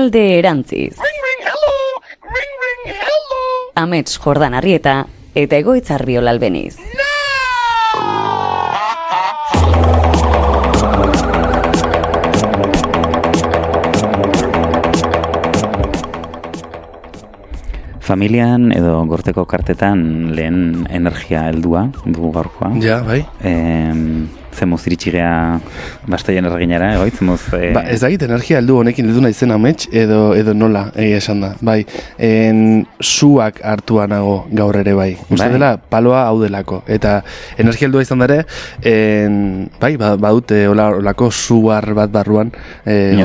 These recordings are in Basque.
alde erantziz. Amets Jordan Arrieta eta Egoitzar Biola Albeniz. Familian edo gorteko kartetan lehen energia heldua dugu gaurkoa. Ja, bai. Zemuz iritsigea bastoien erreginara, egoit? Zemuz... Ez dakit energia heldu honekin heldu naizen amets edo nola, esan da. Bai, suak hartua nago gaur ere bai. Uste dela, paloa hau delako. Eta energia heldua izan dara, bai, badute olako suar bat barruan.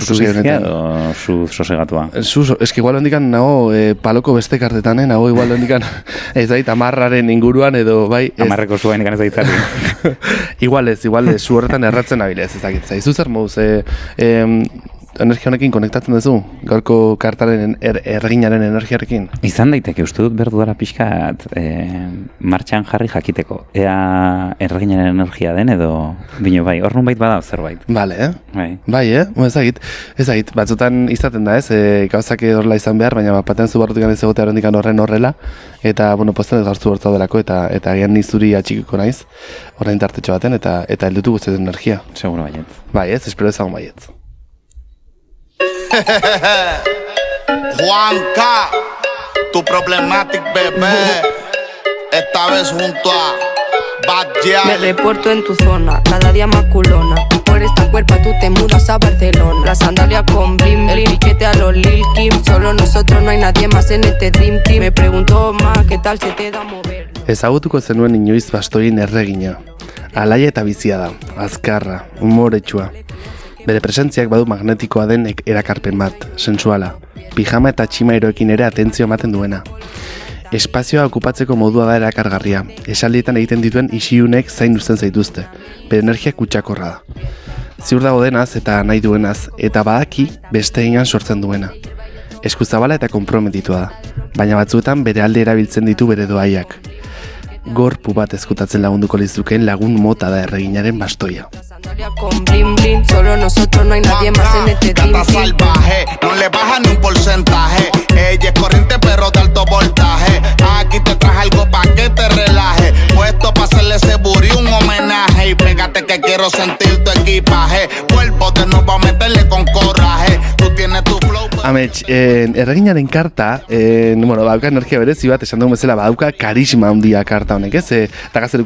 Su bizkia edo su sosegatua? Eski igual hondikan nago paloko beste kartetan, nago igual hondikan ez dakit, amarraren inguruan edo bai... Amarreko zua enikan ez daitzari. Igual zu horretan erratzen abilez, ez dakit. Zaizu zer moduz, energia honekin konektatzen duzu? Gaurko kartaren erreginaren energiarekin? Izan daiteke, uste dut berdu dara pixkat martxan jarri jakiteko. Ea erreginaren energia den edo bino bai, hor nunbait bada zerbait. Bale, Bai, ez dakit. Batzutan izaten da, ez? Gauzak horrela izan behar, baina baten zu barrutik ez egotea horren horrela. Eta, posten ez gaurtzu hortza delako, eta gian nizuri atxikiko naiz, horrein tartetxo baten, eta heldutu guztetan energia. Seguro baiet. Bai, ez, espero ezagun baiet. Juanca, tu problematic bebé, esta vez junto a Bad Gyal. Me reporto en tu zona, cada día más culona. Por esta cuerpa tú te mudas a Barcelona. La sandalia con blim, el piquete a los Lil Kim. Solo nosotros, no hay nadie más en este Dream Team. Me pregunto más, ¿qué tal se te da mover? Ezagutuko zenuen inoiz bastoien erregina. Alaia eta bizia da, azkarra, humoretsua. Bere presentziak badu magnetikoa den erakarpen bat, sensuala. Pijama eta tximairoekin ere atentzio ematen duena. Espazioa okupatzeko modua da erakargarria. Esaldietan egiten dituen isiunek zain uzten zaituzte. Bere energia kutsakorra da. Ziur dago denaz eta nahi duenaz, eta badaki beste ingan sortzen duena. Eskuzabala eta konprometitua da, baina batzuetan bere alde erabiltzen ditu bere doaiak. Gorpu bat ezkutatzen lagunduko lizuken lagun mota da erreginaren bastoia. Con blim blim, solo nosotros, no hay nadie más en este Dream Gata Team. salvaje, no le baja ni un porcentaje. Ella es corriente pero de alto voltaje. Aquí te traje algo pa' que te relaje. Puesto pa' hacerle ese buri un homenaje. Y pégate que quiero sentir tu equipaje. Cuerpo de nuevo a meterle con coraje. Tú tienes tu flow. Amets, erreginaren karta, badauka energia berezi bat, esan dugu bezala, badauka karisma handia karta honek, ez? Eta zer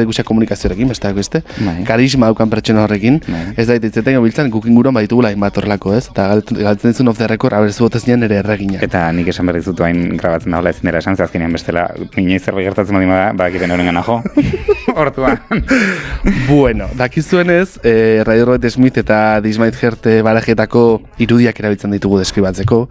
guxa komunikazioarekin, besteak beste. Karisma daukan pertsona horrekin. Ez da, ditzeten gabiltzan, gukin guruan baditugula hainbat horrelako, ez? Eta galtzen dizun off the record, abertzu botez nien ere erregina. Eta nik esan berriz dut hain grabatzen dagoela ezin dela esan, zazkenean bestela, nina zerbait gertatzen badima da, badakiten euren gana jo. Hortuan. Bueno, dakizuenez, Radio Robert Smith eta Dismight Heart barajetako irudiak erabiltzen ditugu deskribatzeko.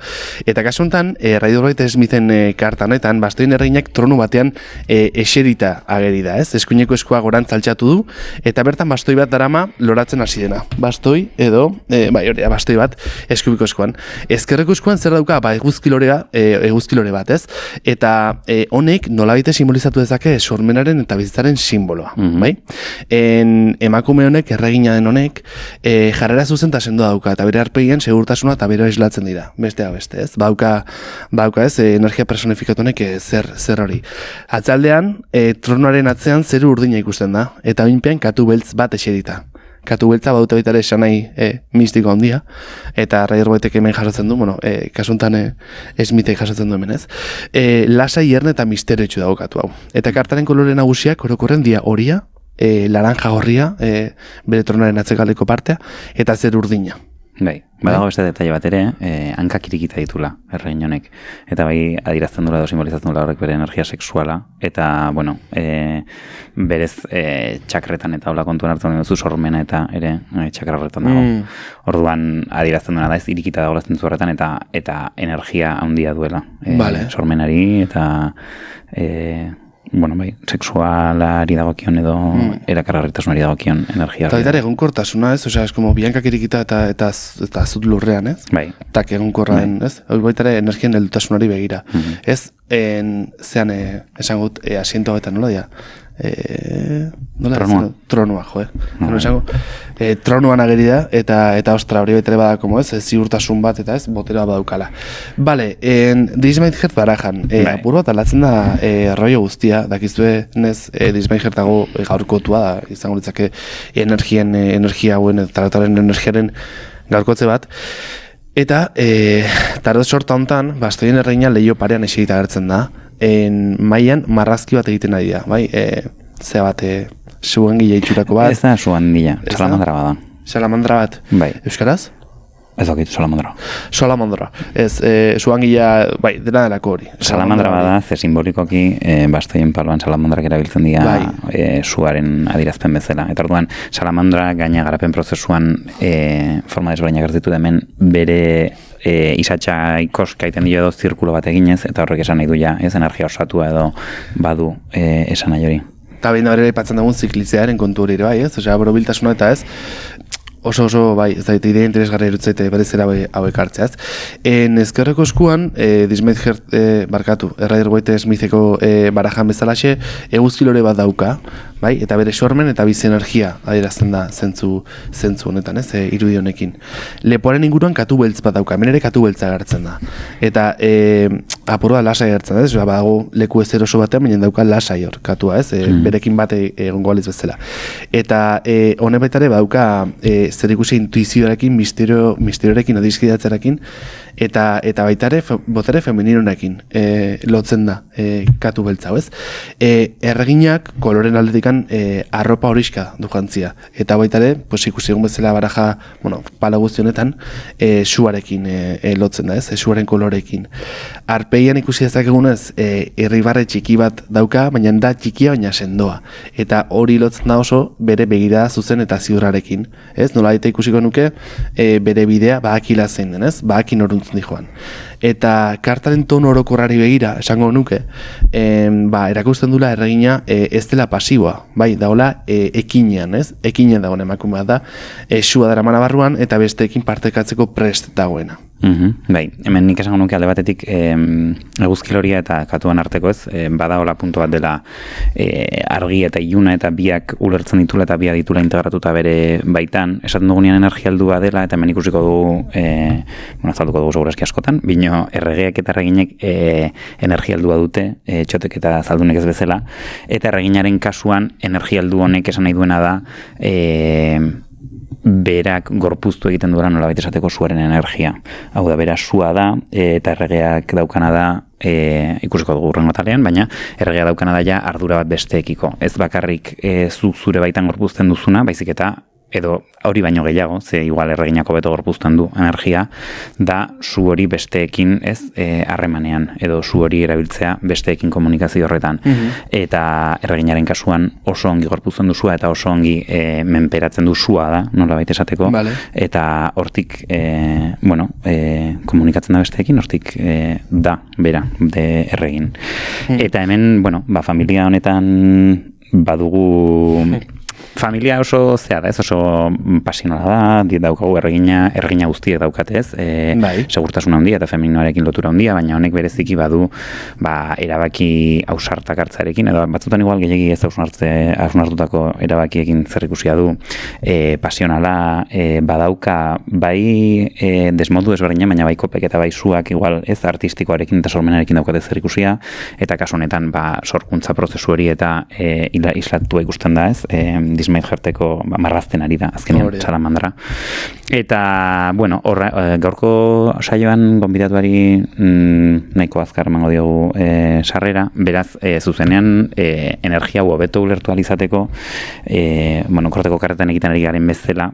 Eta kasu honetan, Radio Robert Smithen karta honetan, bastoien erreginak tronu batean eserita ageri da, ez? Eskuineko eskua gorantz altxatu du, eta bertan bastoi bat darama loratzen hasi dena. Bastoi edo, bastoi bat eskubiko eskuan. Ezkerreko eskuan zer dauka, eguzkilore bat, ez? Eta honek nolabite simbolizatu dezake sormenaren eta bizitzaren simboloa, bai? Emakume honek, erregina den honek, jarrera zuzen eta sendoa dauka, eta bere arpegien segurtasuna eta bere islatzen dira, bestea beste, ez? Bauka ez, energia personifikatu honek zer hori. Atzaldean, tronuaren atzean zeru urdina ikusten da, eta oinpean katu beltz bat eserita. Katu beltza badute baita ere esan nahi mistiko handia, eta Radio Robetek hemen jasotzen du, kasuntan Smithek jasotzen du hemen, ez? Lasai, erne eta misterioetxu dago katu hau. Eta kartaren kolore nagusiak orokorren dia horia, laranja gorria, bere tronaren atzekaldeko partea, eta zer urdina. Bai, badago beste detaile bat ere, hankak irikita ditula erregin honek. Eta bai, adirazten dula edo simbolizatzen dula horrek bere energia sexuala. Eta, berez txakretan eta hola kontuan hartzen duzu sormena eta ere txakra horretan dago. Orduan adirazten duena da, ez irikita dago lazten horretan eta energia handia duela. Sormenari eta... sexualari dagokion edo erakargarritasunari dagokion energia. Eta baita egonkortasuna, ez? Osea, es como biankak irikita eta azut lurrean, ez? Bai. Eta egonkorra den, ez? Hori baita ere energian heldutasunari begira. Ez, zean, esan gut, asiento eta nola dira? Tronua. Tronua, tronuan ageri da, eta ostra hori betere badako, ziurtasun bat, eta ez, boteroa badaukala. Bale, Dismaid-Heart barajan, apur bat alatzen da rollo guztia, dakizue, Dismaid-Heart dago gaurkotua da, izango litzake energia hauen, tarataren energiaren gaurkotze bat, eta tarot sorta hontan, bastoien erreina leio parean esegita agertzen da, mailan marrazki bat egiten ari da, bai? Zea bat, suangila itxurako bat. Ez da suangila, salamandra bada. Salamandra bat. Bai. Euskaraz? Ez dakit, salamandra. Salamandra. Ez, suangila, bai, dena delako hori. Salamandra bada, ze simbolikoki, bastoien paloan salamandrak erabiltzen dira suaren adirazpen bezala. Eta orduan, salamandra gaina garapen prozesuan forma desberdinak hartu hemen bere isatxa ikoska iten dio edo zirkulo bat eginez, eta horrek esan nahi du ja, ez energia osatua edo badu esan nahi hori. Eta behin da berera ipatzen dugun ziklitzearen kontu hori ere bai, ez? Osea, borobiltasuna eta ez, oso, bai, ez da, idea interesgarri erutzaite berezera hauek hartzea, ez? Ezkerreko eskuan, Dismaid-Heart, barkatu, Rider-Waite-Smitheko barajan bezalaxe, eguzkilore bat dauka, bai, eta bere sormen eta bizi energia adierazten da zentzu honetan, ez, irudi honekin. Lepoaren inguruan katu beltz bat dauka, hemen ere katu beltza agertzen da. Eta apurua lasai agertzen da, ez, badago leku ez eroso batean, baina dauka lasai hor, katua, ez, berekin bate egongo aliz bezala. Eta honek baitare badauka zer ikusi intuizioarekin, misterioarekin, adizkidatzearekin, eta baitare botere femininunekin lotzen da katu beltza, ez? Erreginak koloren aldetikan arropa horiska du jantzia. Eta baitare, ikusi egun bezala baraja, pala guzti honetan, suarekin lotzen da, ez? Suaren kolorekin. Arpeian ikusi dezakegunez, irribarre txiki bat dauka, baina da txikia baina sendoa. Eta hori lotzen da oso bere begirada zuzen eta ziurrarekin. Ez? Nola eta ikusiko nuke bere bidea badakila zein den, ez? Badakin oruntzen di joan. Eta kartaren tono orokorrari begira, esango nuke, erakusten dula erregina ez dela pasiboa, bai, dagoela ekinean, ez? Ekinean dagoen emakume bat da, sua dara barruan eta besteekin partekatzeko prest dagoena. Bai, hemen nik esango nuke alde batetik eguzkiloria eta katuan arteko ez, badaola puntu bat dela argi eta iluna eta biak ulertzen ditula eta biak ditula integratuta bere baitan, esaten dugunean energia heldua dela eta hemen ikusiko dugu, azalduko dugu segurazki askotan, bino erregeak eta erreginek energia heldua dute, txotek eta zaldunek ez bezala, eta erreginaren kasuan energia heldu honek esan nahi duena da berak gorpuztu egiten duela nolabait esateko suaren energia. Hau da, bera sua da, eta erregeak daukana da, ikusiko dugu urrengo talean, baina erregea daukana da ja ardura bat besteekiko. Ez bakarrik zure baitan gorpuzten duzuna, baizik eta edo hori baino gehiago, ze igual erreginako beto gorpuzten du energia, da su hori besteekin ez harremanean, edo su hori erabiltzea besteekin komunikazio horretan. Eta erreginaren kasuan oso ongi gorpuzten duzua eta oso ongi menperatzen du sua da, nolabait esateko, eta hortik, komunikatzen da besteekin, hortik da, bera, de erregin. Eta hemen, familia honetan badugu familia oso zea da, ez oso pasionala da, daukagu erregina guztiek daukatez, segurtasuna handia eta femininoarekin lotura handia, baina honek bereziki badu erabaki ausartak hartzarekin, edo batzutan igual gehiagi ez ausartutako erabakiekin zerrikusia du, pasionala badauka bai desmodu ezberdina, baina bai kopek eta bai suak igual ez artistikoarekin eta sormenarekin daukate zerrikusia, eta kasu honetan sorkuntza prozesu hori eta islatua ikusten da, ez, Dismaid-Hearteko marrazten ari da, azkenean salamandra. Eta, gaurko saioan gonbidatuari nahiko azkar emango diogu sarrera, beraz, zuzenean energia hobeto ulertu alizateko, korteko karretan egiten ari garen bezala,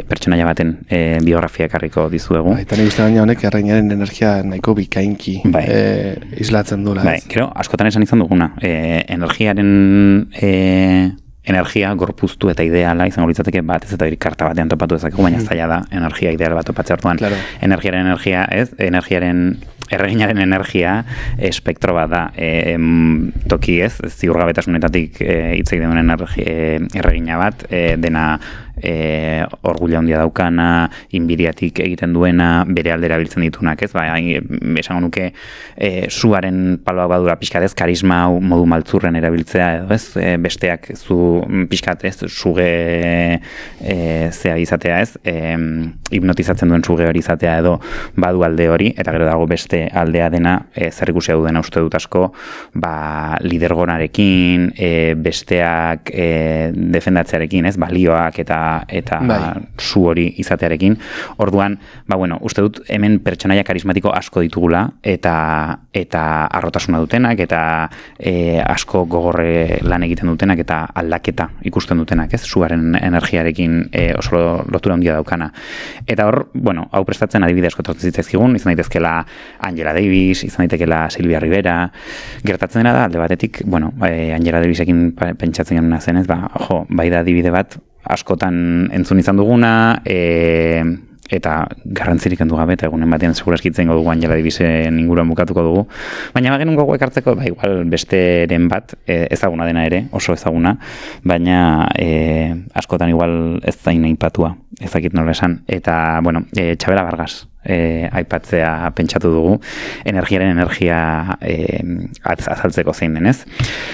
pertsonaia baten biografia ekarriko dizuegu. Eta nik uste baina honek erreinaren energia nahiko bikainki islatzen duela. Gero, askotan esan izan duguna, energiaren energia gorpuztu eta ideala izango litzateke bat ez eta hori karta batean topatu dezakegu, baina zaila da energia ideal bat topatzea hartuan. Energiaren energia ez, energiaren erreginaren energia espektro bat da. Toki ez, ziurgabetasunetatik hitz egiten duen erregina bat, dena orgullo handia daukana, inbiriatik egiten duena, bere aldera biltzen ditunak, ez? Esango nuke suaren paloak badura pixkat ez, karisma modu maltzurren erabiltzea edo ez, besteak zu pixkat ez, suge zea izatea ez, hipnotizatzen duen suge hori izatea edo badu alde hori, eta gero dago beste aldea dena, zer ikusia dudena uste dut asko, lidergonarekin, besteak defendatzearekin, ez, balioak eta zu hori izatearekin. Orduan, uste dut hemen pertsonaia karismatiko asko ditugula eta arrotasuna dutenak eta asko gogorre lan egiten dutenak eta aldaketa ikusten dutenak, ez? Suaren energiarekin oso lotura handia daukana. Eta hor, hau prestatzen adibide asko tortzen zitzaizkigun, izan daitezkela Angela Davis, izan daitezkela Silvia Rivera. Gertatzen dena da, alde batetik, Angela Davisekin pentsatzen genuna zen, ez? Bai da adibide bat, askotan entzun izan duguna, eta garrantzirik handu gabe, eta egunen batean segura eskitzen dugu Angela Davisen inguruan bukatuko dugu. Baina bagenun gogo ekartzeko, igual besteren bat, ezaguna dena ere, oso ezaguna, baina askotan igual ez zain aipatua, ezakit nola esan. Eta, Txabela Vargas aipatzea pentsatu dugu, energiaren energia azaltzeko zein denez.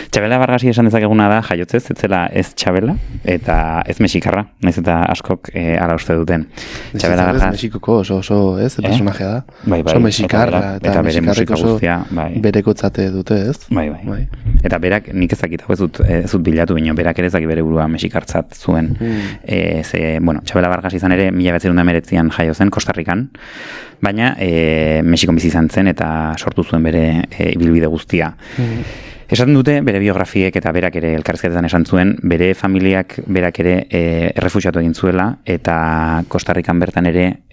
Txabela Vargasi esan dezakeguna da, jaiotzez, etzela ez Txabela, eta ez mexikarra, naiz eta askok ala uste duten. Txabela Vargas... Mexikoko oso ez, personajea da. Oso mexikarra, eta bere musika guztia. Berekotzate dute ez. Bai. Eta berak, nik ezakit, ez dut bilatu bino, berak ere ezakit bere burua mexikartzat zuen. Txabela Vargas izan ere, 1919an jaio zen, Costa Rican, baina Mexikon bizi izan zen eta sortu zuen bere ibilbide guztia. Esaten dute, bere biografiek eta berak ere elkarrizketetan esan zuen, bere familiak berak ere errefuxiatu egin zuela eta Costa Rican bertan ere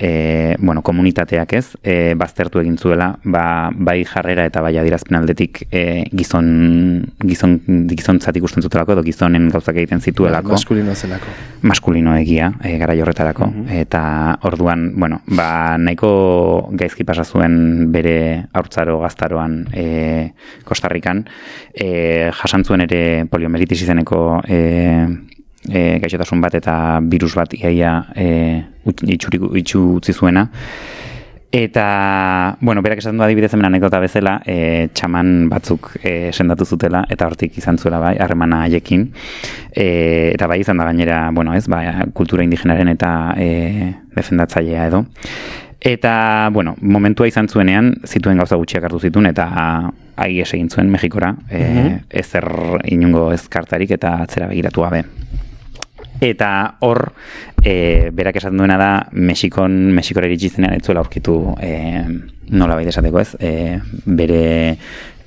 komunitateak ez, baztertu egin zuela, bai jarrera eta bai adierazpen aldetik gizontzat ikusten zutelako edo gizonen gauzak egiten zituelako. Maskulino zelako. Maskulino egia, garai horretarako. Eta orduan, nahiko gaizki pasa zuen bere haurtzaro gaztaroan Costa Rican, jasan zuen ere poliomelitis izeneko gaixotasun bat eta virus bat iaia itxu utzi zuena. Eta, berak esaten du adibidez hemen anekdota bezala, txaman batzuk sendatu zutela, eta hortik izan zuela harremana haiekin. Eta bai izan da gainera, kultura indigenaren eta defendatzailea edo. Eta, momentua izan zuenean, zituen gauza gutxiak hartu zituen, eta aies egin zuen Mexikora, ezer inungo ezkartarik eta atzera begiratu gabe. Eta hor, berak esaten duena da, Mexikora iritsi zenean ez zuela aurkitu nola baita esateko ez, bere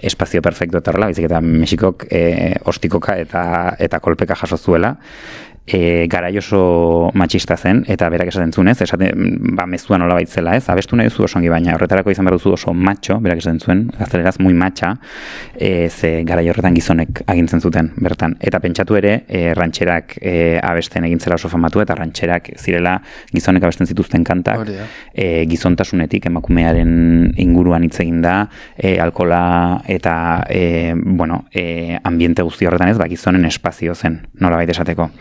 espazio perfecto eta horrela, baizik eta Mexikok ostikoka eta kolpeka jaso zuela. Garai oso matxista zen, eta berak esaten zuen ez, mezua nola baitzela ez, abestu nahi duzu oso ongi, baina horretarako izan behar duzu oso matxo, berak esaten zuen, gazteleraz muy matxa, ze garai horretan gizonek agintzen zuten bertan. Eta pentsatu ere, rantxerak abesten egintzela oso famatu, eta rantxerak zirela gizonek abesten zituzten kantak, gizontasunetik, emakumearen inguruan hitz egin da, alkola eta, ambiente guzti horretan ez, gizonen espazio zen, nola baita esateko.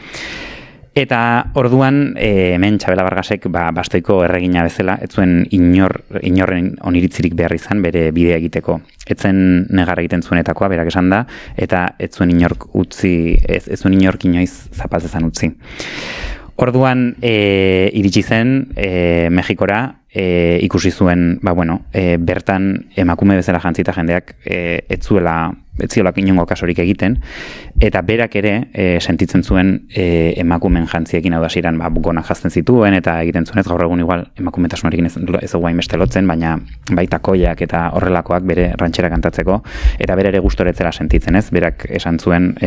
Eta orduan, hemen Txabela Vargasek bastoiko erregina bezala, ez zuen inorren oniritzirik behar izan bere bidea egiteko. Ez zen negar egiten zuenetakoa, berak esan da, eta ez zuen inork inoiz zapaltzezan utzi. Orduan, iritsi zen Mexikora, ikusi zuen, bertan emakume bezala jantzita jendeak ez ziolak inongo kasorik egiten, eta berak ere sentitzen zuen emakumen jantziekin hau da ziren gonak jazten zituen, eta egiten zuen ez gaur egun igual emakumetasunarekin ez guain beste lotzen, baina baita koiak eta horrelakoak bere rantxera kantatzeko, eta bere ere gustoretzela sentitzen ez, berak esan zuen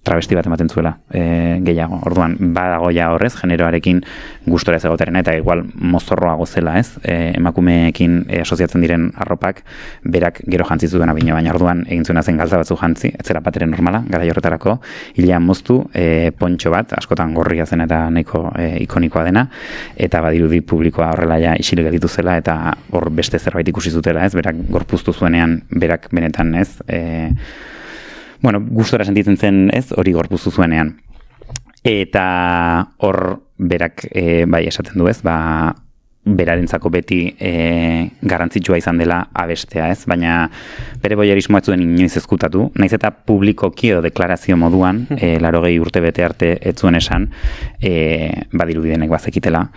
travesti bat ematen zuela gehiago. Orduan, badago ja horrez, generoarekin gustora ez egoterena, eta igual mozorroago zela ez, emakumeekin asoziatzen diren arropak, berak gero jantzi zuen baina orduan egin zuena zen zituen galtza batzu jantzi, ez zera batere normala, gara horretarako, hilean moztu, pontxo bat, askotan gorria zen eta nahiko ikonikoa dena, eta badirudi publikoa horrela ja isilik gelditu zela, eta hor beste zerbait ikusi zutela, ez, berak gorpuztu zuenean, berak benetan, ez, gustora sentitzen zen, ez, hori gorpuztu zuenean. Eta hor berak bai esaten du, ez, berarentzako beti garrantzitsua izan dela abestea, ez? Baina bere boierismoa ez zuen inoiz ezkutatu, naiz eta publikoki edo deklarazio moduan, 80 urte bete arte ez zuen esan, badirudi denek bazekitela,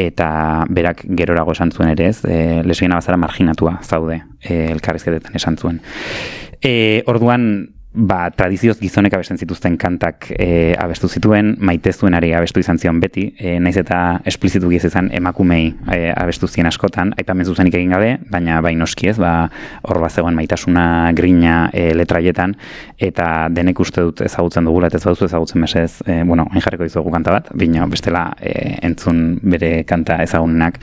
eta berak gerorago esan zuen ere, ez? Lesbiana bazara marginatua zaude, elkarrizketetan esan zuen. Orduan, tradizioz gizonek abesten zituzten kantak abestu zituen, maite zuenari abestu izan zion beti, naiz eta esplizitu giz izan emakumei abestu zien askotan, aipamen zuzenik egin gabe, baina bai noski ez, hor bazegoen maitasuna grina letraietan, eta denek uste dut ezagutzen dugula, eta ez baduzu ezagutzen mesez, hain jarriko dizugu kanta bat, bina bestela entzun bere kanta ezagunenak,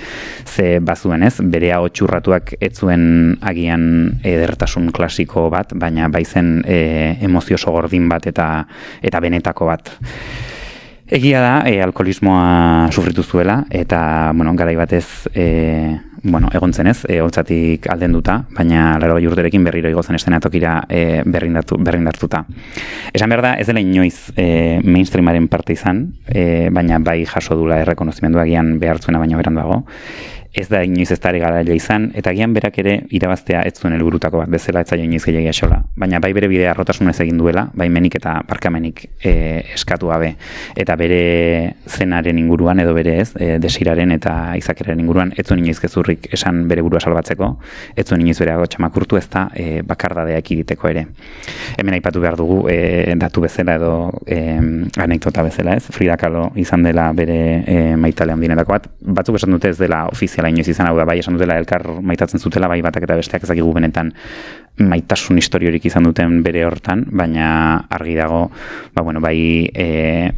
ze bazuen ez, bere hau txurratuak ez zuen agian edertasun klasiko bat, baina baizen emozio gordin bat eta benetako bat. Egia da, alkoholismoa sufritu zuela, eta, garai batez, egon zenez, holtzatik aldenduta, baina 80 urterekin berriro igotzen eszenatokira berrindartuta. Esan behar da, ez dela inoiz mainstreamaren parte izan, baina bai jaso dula errekonozimendua agian behartzuena baina beranduago. Ez da inoiz ez dara garaile izan, eta agian berak ere irabaztea ez zuen helburutako bat bezala, ez zaio inoiz gehiagia xola. Baina bai bere bidea arrotasunez egin duela, bai menik eta barkamenik eskatu gabe, eta bere zenaren inguruan edo bere ez, desiraren eta izakeraren inguruan, ez zuen inoiz gezurrik esan bere burua salbatzeko, ez zuen inoiz bere txamakurtu ez da bakardadea ekiditeko ere. Hemen aipatu behar dugu, datu bezala edo anekdota bezala ez, Frida Kahlo izan dela bere maitale handinetako bat, batzuk esan dute ez dela ofiziala inoiz izan, hau da, bai esan dutela elkar maitatzen zutela, bai batak eta besteak ezakigu benetan maitasun historiorik izan duten bere hortan, baina argi dago, bai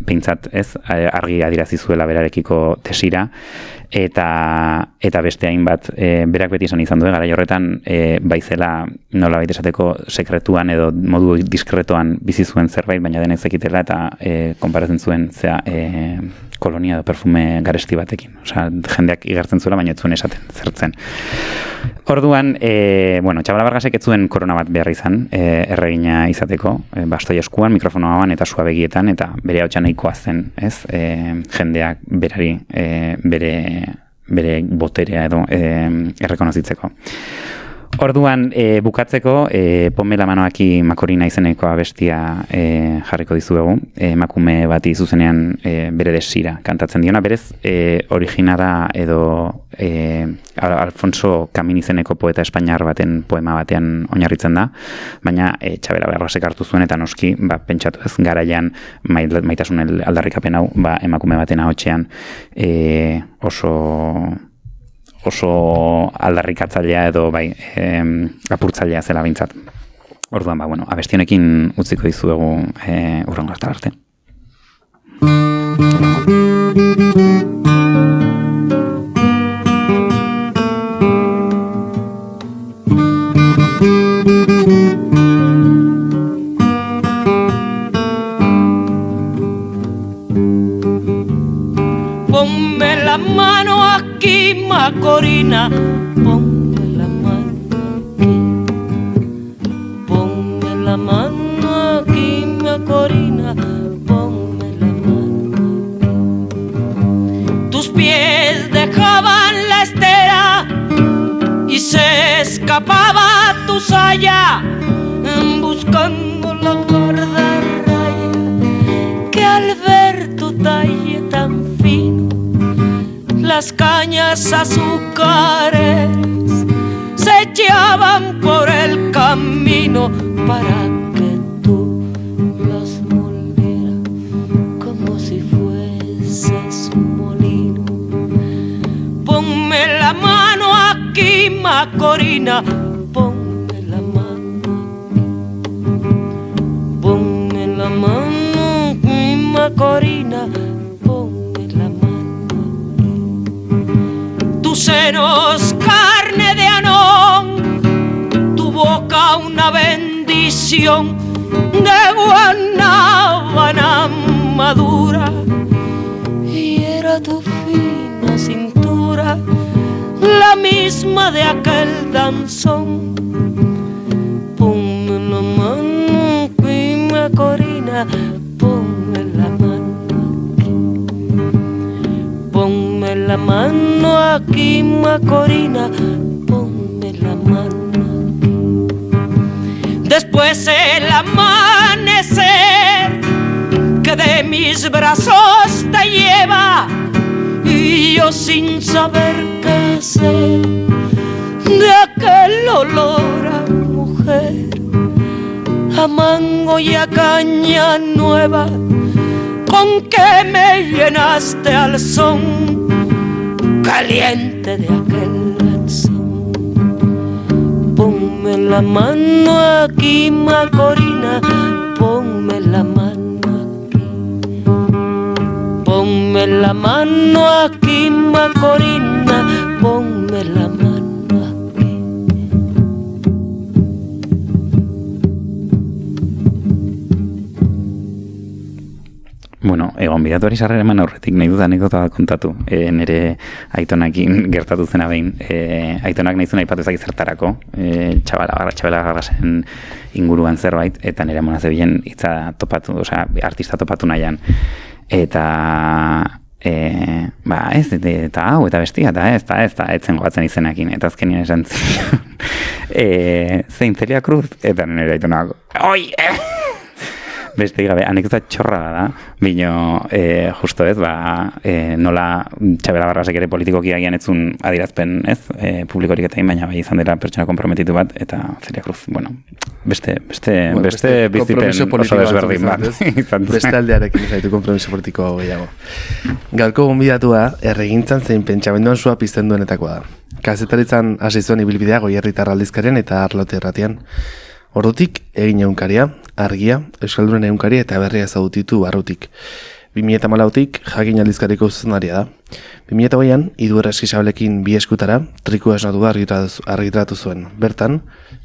peintzat ez, argi adirazi zuela berarekiko desira, eta beste hainbat berak beti izan du, garai horretan baizela nola baita esateko sekretuan edo modu diskretoan bizi zuen zerbait, baina denek zekitela eta konparatzen zuen kolonia edo perfume garesti batekin. Osea, jendeak igartzen zuela, baina ez zuen esaten, zertzen. Orduan, Txabala Vargasek ez zuen korona bat behar izan, erregina izateko, bastoi eskuan, mikrofonoan eta sua begietan, eta bere hautsa nahikoa zen, ez? Jendeak berari bere boterea edo errekonozitzeko. Orduan, bukatzeko, Ponme la mano aquí Macorina izeneko abestia jarriko dizuegu, emakume bati zuzenean bere desira kantatzen diona, berez originara edo Alfonso Camin izeneko poeta espainiar baten poema batean oinarritzen da, baina Txabela Vargasek hartu zuen eta noski, pentsatu ez, garaian maitasun aldarrikapen hau, emakume baten ahotsean oso aldarrikatzailea edo apurtzailea zela behintzat. Orduan, abestionekin utziko dizuegu hurrengo arte. Ponme la mano aquí, Macorina, ponme la mano aquí. Ponme la mano aquí, Macorina, ponme la mano aquí. Tus pies dejaban la estera y se escapaba tu saya buscando la guardarraya que al ver tu talle tan fino las cañas azúcares se echaban por el camino para que tú las molieras como si fueses un molino. Ponme la mano aquí, Macorina, ponme la mano aquí. Ponme la mano aquí, Macorina, senos carne de Anón, tu boca una bendición. canción de guanábana madura y era tu fina cintura la misma de aquel danzón. Ponme la mano aquí, Macorina, ponme la mano aquí. Ponme la mano aquí, Macorina, ponme la mano aquí. Después el amanecer que de mis brazos te lleva y yo sin saber qué hacer de aquel olor a mujer, a mango y a caña nueva con que me llenaste al son caliente de aquel danzón. Ponme la mano aquí, Macorina, ponme la mano aquí. Ponme la mano aquí, Macorina, ponme la mano aquí. Bueno, gonbidatuari sarrera eman aurretik nahi dut anekdota bat kontatu. Nire aitonakin gertatu zena behin. Aitonak nahi zuen aipatu ezak zertarako. Txabela Garrasen inguruan zerbait, eta nire amona zebilen hitza topatu, osea, artista topatu nahian. Eta ez, eta hau, eta bestia, eta ez zen goatzen izenakin, eta azkenien esan zion, zein Celia Cruz, eta nire aitonak, oi, beste gabe, anekdota txorra da, bino, justo ez, nola Txabela Garrasek ere politikoki agian etzun adirazpen, ez, publikorik eta baina bai izan dela pertsona komprometitu bat, eta Celia Cruz, bueno, beste bizipen oso desberdin bat. Beste aldearekin zaitu kompromiso politiko gehiago. Gaurko gonbidatua erregintzan zein pentsamenduan sua pizten duenetakoa da. Kazetaritzan hasi zuen ibilbidea Goierritar aldizkarian eta Arlote Erratian. Ordutik egin egunkaria, argia, Euskaldunen egunkaria eta berria ezagutitu barrutik. 2014tik jakin aldizkariko zuzenaria da. 2008an, Iduerra Eskizabalekin bi eskutara, trikua esnatu da argitaratu zuen. Bertan,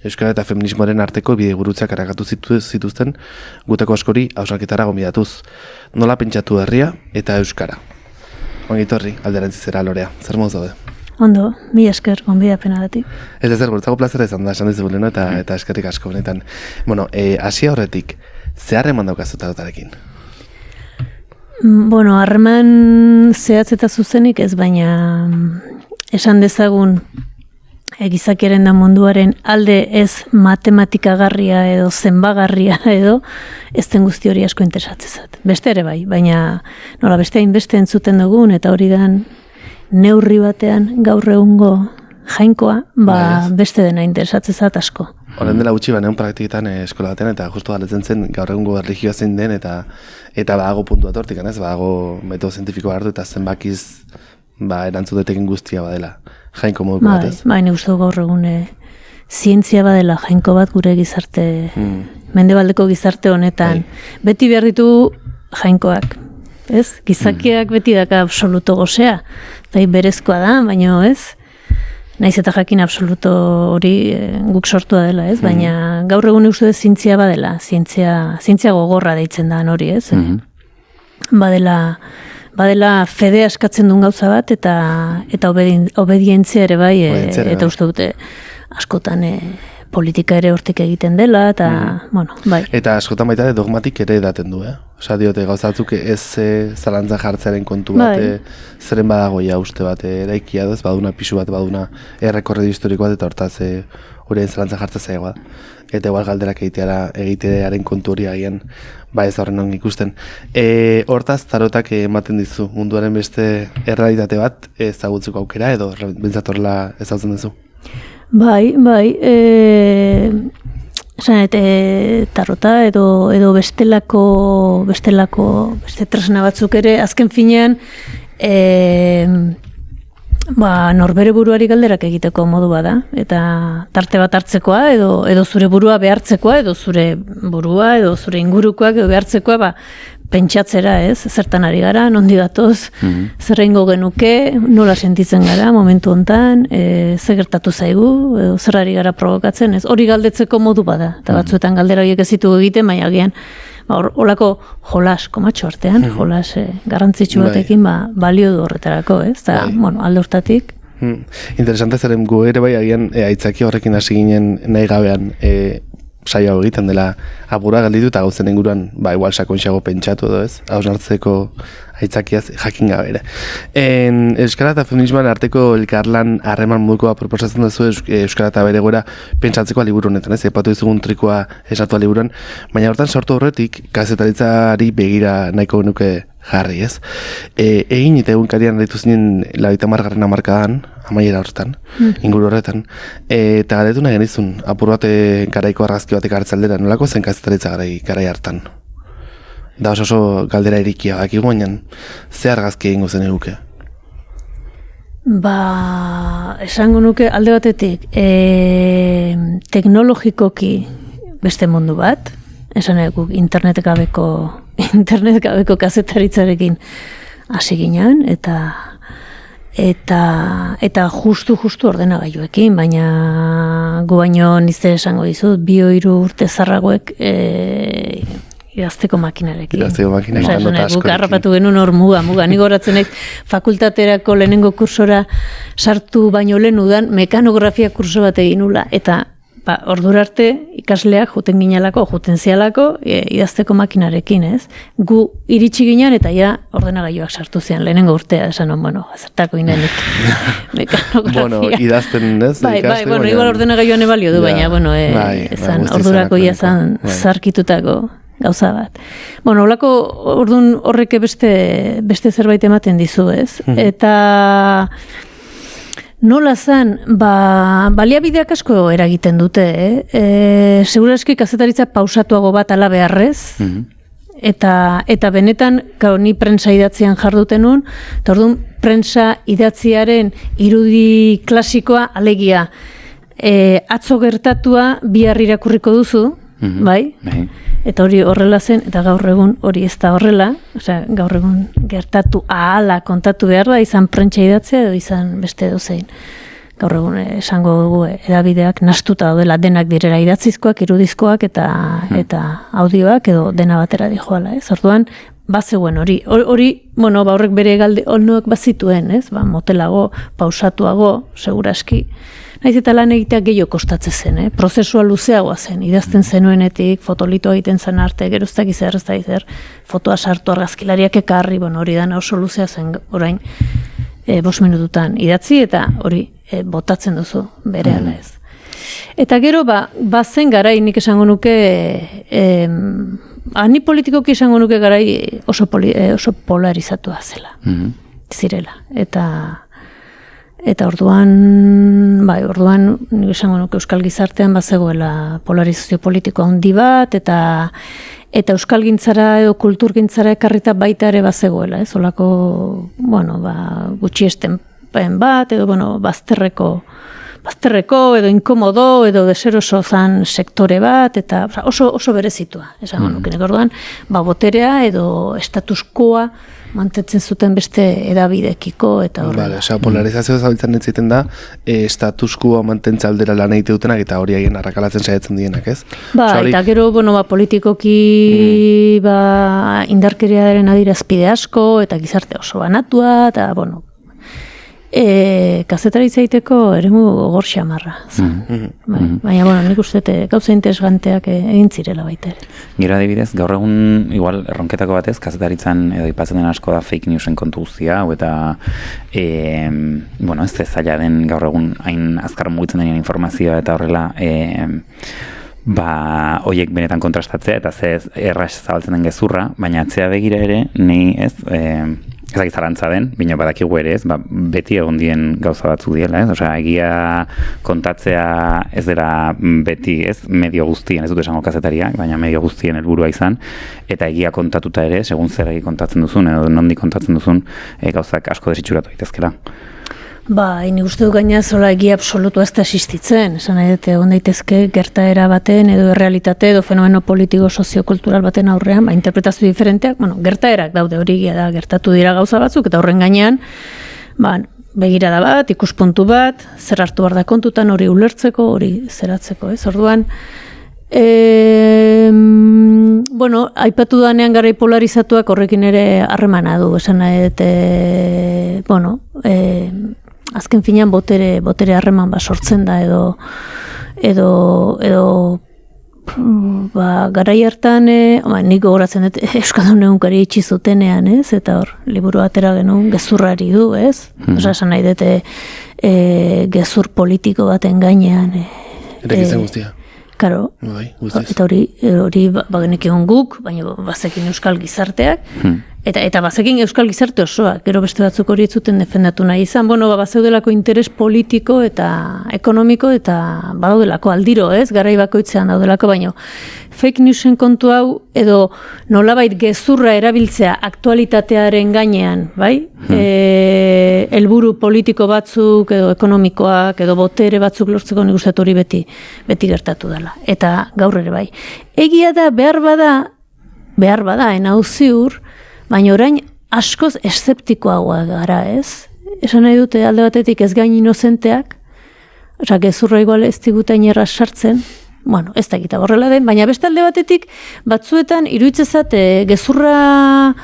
Euskara eta feminismoaren arteko bide gurutzak aragatu zituzten gutako askori hausnarketara gonbidatuz. Nola pentsatu herria eta Euskara. Ongitorri, alderantzizera Lorea. Zer moz daude? Ondo, mi esker gonbidapenagatik. Ez zer, bortzako plazera izan da, esan dizu buleno, eta eskerrik asko benetan. Bueno, hasia horretik, ze harreman daukazu tarotarekin? Bueno, harreman zehatz eta zuzenik ez, baina esan dezagun gizakiaren da munduaren alde ez matematikagarria edo zenbagarria edo ez den guzti hori asko interesatzezat. Beste ere bai, baina nola beste hainbeste entzuten dugun eta hori dan neurri batean gaur egungo jainkoa, beste dena interesatzezat asko. Horren dela gutxi banean praktiketan eskola batean eta justu galetzen zen gaur egungo erlijioa zein den eta badago puntu bat hortik, badago metodo zientifikoa hartu eta zenbakiz erantzuteten guztia badela jainko moduko bat ez? Nik uste gaur egun zientzia badela jainko bat gure gizarte, mendebaldeko gizarte honetan. Beti behar ditu jainkoak, ez? Gizakiak beti daka absoluto gozea, eta berezkoa da, baina ez? Naiz eta jakin absoluto hori guk sortua dela, ez? Baina gaur egun uste dut zientzia badela, zientzia gogorra deitzen da hori, ez? Badela fedea eskatzen duen gauza bat eta obedientzia ere bai, eta uste dute askotan politika ere hortik egiten dela, eta, bueno, bai. Eta askotan baita dogmatik ere edaten du, Osa, diote gauzatzuk ez zalantza jartzearen kontu bat, zeren badagoia uste bat eraikia ez, baduna pisu bat, baduna errekorredu historiko bat, eta hortaz horien zalantza jartzea zaigoa. Eta igual galderak egitearen kontu hori agian, ez horren ongi ikusten. Hortaz, tarotak ematen dizu, munduaren beste errealitate bat ezagutzeko aukera, edo bentsatorla ezagutzen dizu? Bai, tarota edo beste tresna batzuk ere, azken finean, norbere buruari galderak egiteko modu bada, eta tarte bat hartzekoa, edo zure burua behartzekoa, edo zure burua, edo zure ingurukoak edo behartzekoa, pentsatzera, ez? Zertan ari gara, nondi gatoz, zer egingo genuke, nola sentitzen gara momentu hontan, zer gertatu zaigu, edo zer ari gara provokatzen, ez? Hori galdetzeko modu bada, eta batzuetan galdera horiek ez ditugu egiten, baina agian holako jolas, komatxo artean, jolas garrantzitsu batekin balio du horretarako, ez? Eta, bueno, alde hortatik. Interesante zeren gu ere bai agian aitzaki horrekin hasi ginen nahi gabean saio hau egiten dela apura galditu eta gauzen inguruan igual sakontxago pentsatu edo ez, hausnartzeko aitzakiaz jakin gabe ere. Euskara eta feminismoan arteko elkarlan harreman modukoa proposatzen duzu Euskara eta bere gora pentsatzeko liburu honetan, ez? Epatu dizugun trikoa esatu liburuan, baina hortan sortu horretik kazetaritzari begira nahiko nuke jarri, ez? Egin eta egunkarian aritu zinen 30. hamarkadan, amaiera horretan, inguru horretan, eta galdetu nahi genizun, apur bat garaiko argazki batek hartzaldera, nolako zen kazetaritza garai hartan? Da oso galdera irikia, bakigu baina, ze argazki egingo zen eguke? Esango nuke alde batetik, teknologikoki beste mundu bat, esan guk internet gabeko kazetaritzarekin hasi ginen, eta justu ordenagailuekin, baina gu baino nizte esango dizut, 2-3 urte zarragoek idazteko makinarekin. Guk harrapatu genuen hor muga. Nik horatzen naiz fakultaterako lehenengo kursora sartu baino lehen udan mekanografia kurso bat egin nula, eta ordura arte ikasleak juten ginelako, juten zialako idazteko makinarekin, ez? Gu iritsi ginen eta ja ordenagailuak sartu zian lehenengo urtea, esan bueno, zertako inenik mekanografia. Bueno, idazten, ez? Igual ordenagailuan ebalio du, baina, ordurako ja zan zarkitutako gauza bat. Holako ordun horrek beste zerbait ematen dizu, ez? Eta nola zan, baliabideak asko eragiten dute, seguraski kazetaritza pausatuago bat ala beharrez, eta benetan, ni prensa idatzian jarduten nun, eta orduan prensa idatziaren irudi klasikoa alegia. Atzo gertatua bihar irakurriko duzu, bai? Eta hori horrela zen, eta gaur egun hori ez da horrela, gaur egun gertatu ahala kontatu behar da, izan prentsa idatzea edo izan beste dozein. Gaur egun esango dugu edabideak nastuta daudela denak direla idatzizkoak, irudizkoak eta audioak edo dena batera dijoala, ez? Orduan, bazegoen hori, horrek bere galde olnoak bazituen, ez? Motelago, pausatuago, seguraski. Naiz eta lan egitea gehiago kostatzen zen, prozesua luzeagoa zen, idazten zenuenetik, fotolitoa egiten zen arte, geroztak izar, fotoa sartu argazkilariak ekarri, hori dana oso luzea zen orain 5 minututan idatzi eta hori botatzen duzu bere ala ez. Eta gero, bazen garai nik esango nuke, ni politikoki esango nuke garai oso polarizatua zela, zirela, Eta orduan nik esango nuke euskal gizartean bazegoela polarizazio politiko handi bat, eta euskalgintzara edo kulturgintzara ekarrita baita ere bazegoela, ez? Olako, gutxiesten bat, edo, bazterreko, edo inkomodo, edo deseroso zan sektore bat, eta oso berezitua, esango nuke. Orduan, boterea edo status quoa mantetzen zuten beste edabidekiko eta horrela. Polarizazio zabiltzen entziten da, status quo mantentza aldera lan egite dutenak eta hori haien arrakalatzen saiatzen dienak, ez? Eta gero, politikoki indarkeriaren adirazpide asko eta gizarte oso banatua, eta, kazetaritza egiteko eremu gogor xamarra. Baina, nik uste gauza interesganteak egin zirela baita ere. Gero adibidez, gaur egun igual erronketako batez, kazetaritzan edo ipatzen den asko da fake newsen kontu guztia, eta ez zaila den gaur egun hain azkar mugitzen denean informazioa eta horrela hoiek benetan kontrastatzea eta erraz zabaltzen den gezurra, baina atzea begira ere, nahi ez, ezak zarantza den, bino badakigu ere ez, beti egon dien gauza batzuk diela, ez? Osea, egia kontatzea ez dela beti, ez? Medio guztien, ez dut esango kazetariak, baina medio guztien helburua izan, eta egia kontatuta ere, segun zer kontatzen duzun, edo nondik kontatzen duzun, gauzak asko desitxuratu daitezkela. Ba, nik uste du gaina zola egia absolutua ez da existitzen. Esan nahi dute, egon daitezke gertaera baten edo errealitate edo fenomeno politiko soziokultural baten aurrean, ba, interpretazio diferenteak, bueno, gertaerak daude hori egia da, gertatu dira gauza batzuk, eta horren gainean, ba, begirada bat, ikuspuntu bat, zer hartu behar da kontutan, hori ulertzeko, hori zeratzeko, ez? Orduan, bueno, aipatu danean garai polarizatuak horrekin ere harremana du, esan nahi dute, bueno, azken finean botere harreman sortzen da edo ba, garai hartan nik gogoratzen dut Euskaldun egunkari itxi zutenean, ez? Eta hor, liburu atera genuen gezurrari du, ez? Osa, esan nahi dute gezur politiko baten gainean. Erekitzen guztia. Karo, eta hori bagenekion guk, baina bazekin euskal gizarteak, eta bazekin euskal gizarte osoak, gero beste batzuk hori ez zuten defendatu nahi izan, bueno, bazeudelako interes politiko eta ekonomiko eta badaudelako aldiro, ez, garai bakoitzean daudelako, baina fake newsen kontu hau edo nolabait gezurra erabiltzea aktualitatearen gainean, bai? Helburu politiko batzuk edo ekonomikoak edo botere batzuk lortzeko nik uste hori beti gertatu dela. Eta gaur ere bai. Egia da behar bada, hau ziur, baina orain askoz eszeptikoagoa gara, ez? Esan nahi dute alde batetik ez gain inozenteak, osea, gezurra igual ez digutain erraz sartzen, bueno, ez da gita horrela den, baina beste alde batetik batzuetan iruditzezat gezurra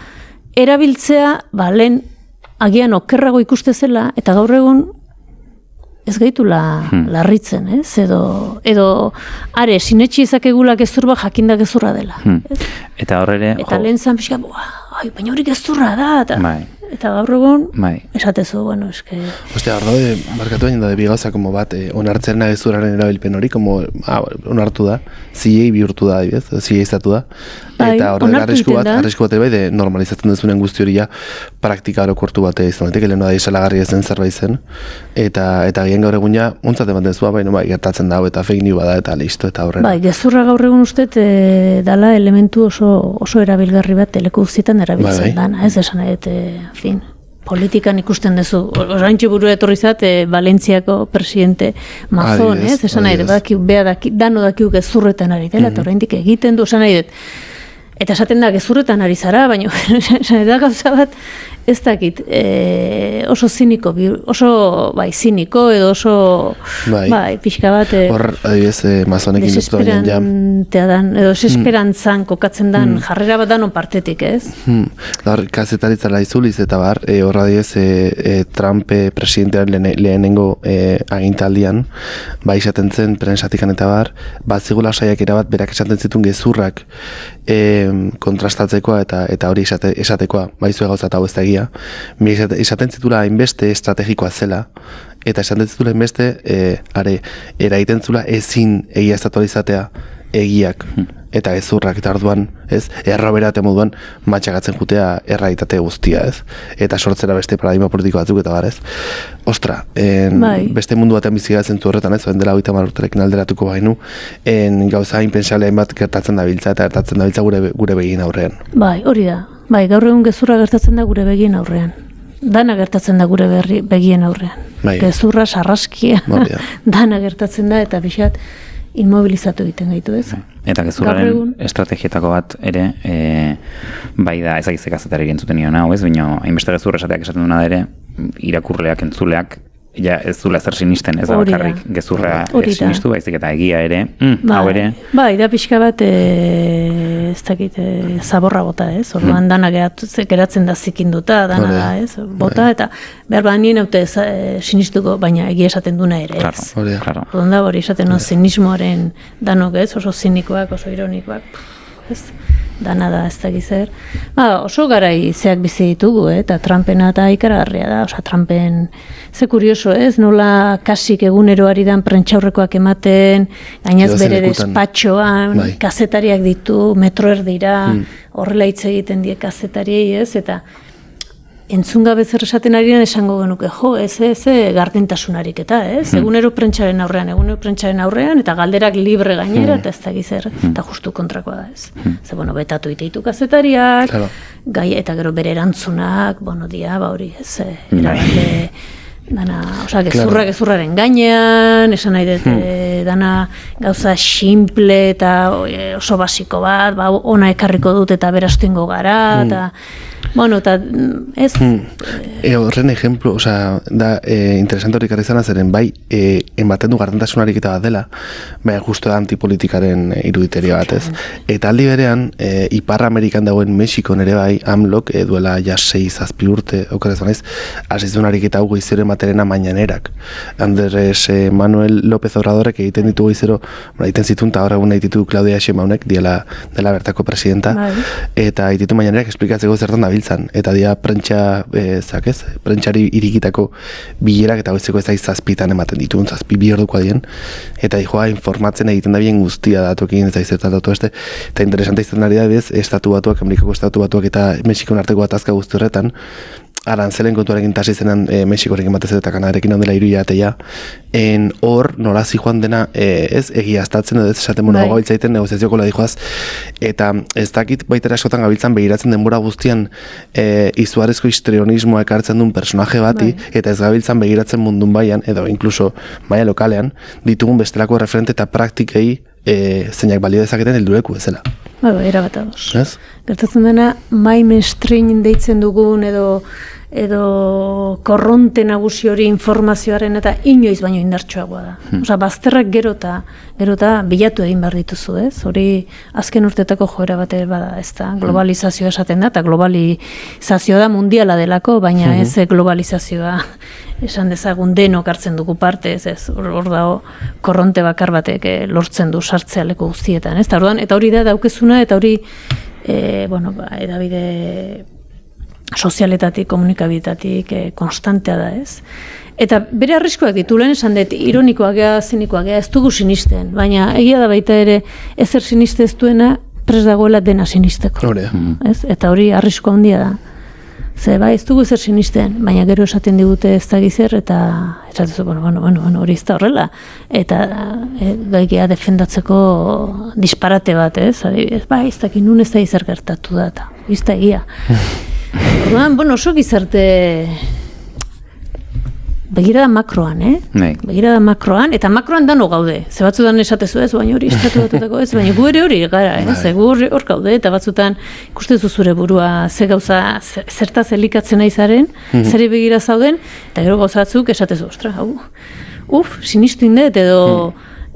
erabiltzea, ba, lehen agian okerrago ikuste zela, eta gaur egun ez gaitula larritzen, ez? Edo are, sinetxi ezakegula gezurba jakinda gezurra dela. Eta horre... Eta lehen zan pixka, baina hori gezurra da, eta gaur egun, esatezu, bueno, eske... Ostia, hor daude, markatu baina daude bigauza, como bat, onartzen nahi gezurraren erabilpen hori, como, onartu da, zilei bihurtu da, zilei izatu da, eta hor arrisku bat bai, de normalizatzen dezunen guzti hori ja, praktika orokortu bat izan daiteke, lehenu da isalagarri ezen zerbait zen, eta gien gaur egun ja, ontzat ematen zua, baina gertatzen dago, eta fake news bada, eta listo, eta horrela. Bai, gezurra gaur egun ustet, dala elementu oso erabilgarri bat, leku guztietan erabiltzen dana, ez esan fin, politikan ikusten duzu, oraintxe buru etorri zat, Valentziako presidente Mazon, ez? Esan nahi dut, dano dakiu gezurretan ari dela, eta oraindik egiten du, esan nahi dut. Eta esaten da gezurretan ari zara, baina esan da gauza bat, ez dakit, oso ziniko, ziniko edo oso, pixka bat, hor, adibidez, Mazonekin duztu baina jam. Edo desesperantzan kokatzen dan, jarrera bat danon partetik, ez? Hor, kazetaritzala izuliz, eta bar, hor adibidez, Trump presidentearen lehenengo agintaldian, izaten zen, prensatikan eta bar, bat zigula saiakera bat, berak esaten zituen gezurrak, kontrastatzekoa eta hori esatekoa, baizu gauza eta hau ez da egia, esaten zitula hainbeste estrategikoa zela, eta esaten zitula hainbeste eraiten zula ezin egia estatualizatea egiak eta gezurrak, eta orduan, ez, erroberate moduan matxagatzen jutea erraitate guztia, ez, eta sortzera beste paradigma politiko batzuk eta bar, ez. Ostra, beste mundu batean bizigatzen zu horretan, ez, dela 30 urterekin alderatuko bainu, gauza inpensablean bat gertatzen dabiltza, eta gertatzen dabiltza gure begien aurrean. Bai, hori da. Bai, gaur egun gezurra gertatzen da gure begien aurrean. Dana gertatzen da gure begien aurrean. Gezurra, sarraskia, dana gertatzen da, eta bixat, inmobilizatu egiten gaitu, ez? Eta gezurraren estrategietako bat ere, bai da ezagizek azetari entzuten nion hau, ez? Baina hainbeste gezurra esateak esaten duna da ere, irakurleak, entzuleak, ja ez zula zer sinisten, ez da bakarrik gezurra sinistu, baizik eta egia ere, hau ere. Bai, da pixka bat, ez dakit, zaborra bota, ez? Orduan dana geratzen da zikinduta, dana da, ez? Bota, eta behar bat nien haute sinistuko, baina egia esaten duna ere, ez? Orduan da hori esaten zinismoaren danok, ez? Oso zinikoak, oso ironikoak, ez? Dana da, ez dakit zer. Oso garai zeak bizi ditugu, eta Trumpena eta ikaragarria da, oza, Trumpen ze kurioso, ez? Nola kasik eguneroari dan prentxaurrekoak ematen, gainaz bere despatxoan, kazetariak ditu, metro erdira, horrela hitz egiten die kazetariei, ez? Eta entzun gabe zer esaten arian esango genuke, ez gardentasunarik eta, ez? Egunero prentxaren aurrean, eta galderak libre gainera, eta ez dakiz zer, eta justu kontrakoa da, ez? Ze, betatu iteitu kazetariak, gai, eta gero bere erantzunak, hori, ez? gezurraren gainean, esan nahi dut, dana gauza simple eta oso basiko bat, ona ekarriko dut eta berastu ingo gara, eta, bueno, eta ez... Horren ejemplo, da interesante hori karrizana zeren, bai, ematen du gardentasun ariketa bat dela, bai, justo da antipolitikaren iruditeria bat, ez? Eta aldi berean, Ipar Amerikan dagoen Mexikon ere bai, AMLOk duela ja 6-7 urte, okerez banaiz, asizun ariketa hau goizero ematerena mañanerak. Andrés Manuel López Obradorek egiten ditu goizero, egiten zitun, eta horregun nahi ditu Claudia Sheinbaumek, dela bertako presidenta, eta egiten mañanerak esplikatzeko zertan dabiltzan, eta dia prentxari irikitako bilerak, eta goizeko ez da 7 ematen dituen, 7 bi orduko adien, eta dijoa informatzen egiten da bien guztia datuekin, ez da izertan datu beste, eta interesante izan ari da bez, Amerikako estatu batuak eta Mexikon arteko atazka guzti horretan, arantzelen kontuarekin tasi zenan Mexikorekin batez eta Kanadarekin ondela 3 hilabetea, hor nolazi joan dena ez egiaztatzen edo ez esaten gabiltzaiten negoziazioko ladijoaz, eta ez dakit baitera askotan gabiltzan begiratzen denbora guztian izugarrizko histrionismoa ekartzen duen personaje bati, eta ez gabiltzan begiratzen mundun baian, edo inkluso maila lokalean, ditugun bestelako referente eta praktikei zeinak balio dezaketen helduleku bezala. Erabat ados. Gertatzen dena, mainstream deitzen dugun edo korronte nagusi hori informazioaren eta inoiz baino indartsuagoa da. Bazterrak gero eta bilatu egin behar dituzu, ez? Hori azken urtetako joera bate bada, ez da? Globalizazioa esaten da, eta globalizazioa da mundiala delako, baina ez globalizazioa esan dezagun denok hartzen dugu parte, ez? Hor dago korronte bakar batek lortzen du sartzea leku guztietan, ez? Eta hori da daukezuna, eta hori edabide sozialetatik, komunikabitatik konstantea da, ez? Eta bere arriskuak ditu, lehen esan dut, ironikoak gea, zinikoak gea, ez dugu sinisten, baina egia da baita ere ezer siniste ez duena prest dagoela dena sinisteko. Ez? Eta hori arriskua handia da. Ze bai, ez dugu ezer sinisten, baina gero esaten digute ez da gizer, eta esatezu, hori ez da horrela. Eta gaikea defendatzeko disparate bat, ez? Bai, ez dakin nun ez da gizer gertatu da, eta ez da egia. Orduan, oso gizarte begirada makroan, Begirada makroan, eta makroan dano gaude. Ze batzutan esatezu ez, baina hori estatu batutako ez, baina gu ere hori gara, ze gu hor gaude, eta batzutan ikustezu zure burua ze gauza, zertaz elikatzen aizaren, zeri begira zauden, eta gero gauza batzuk esatezu, ostra, sinistu indet,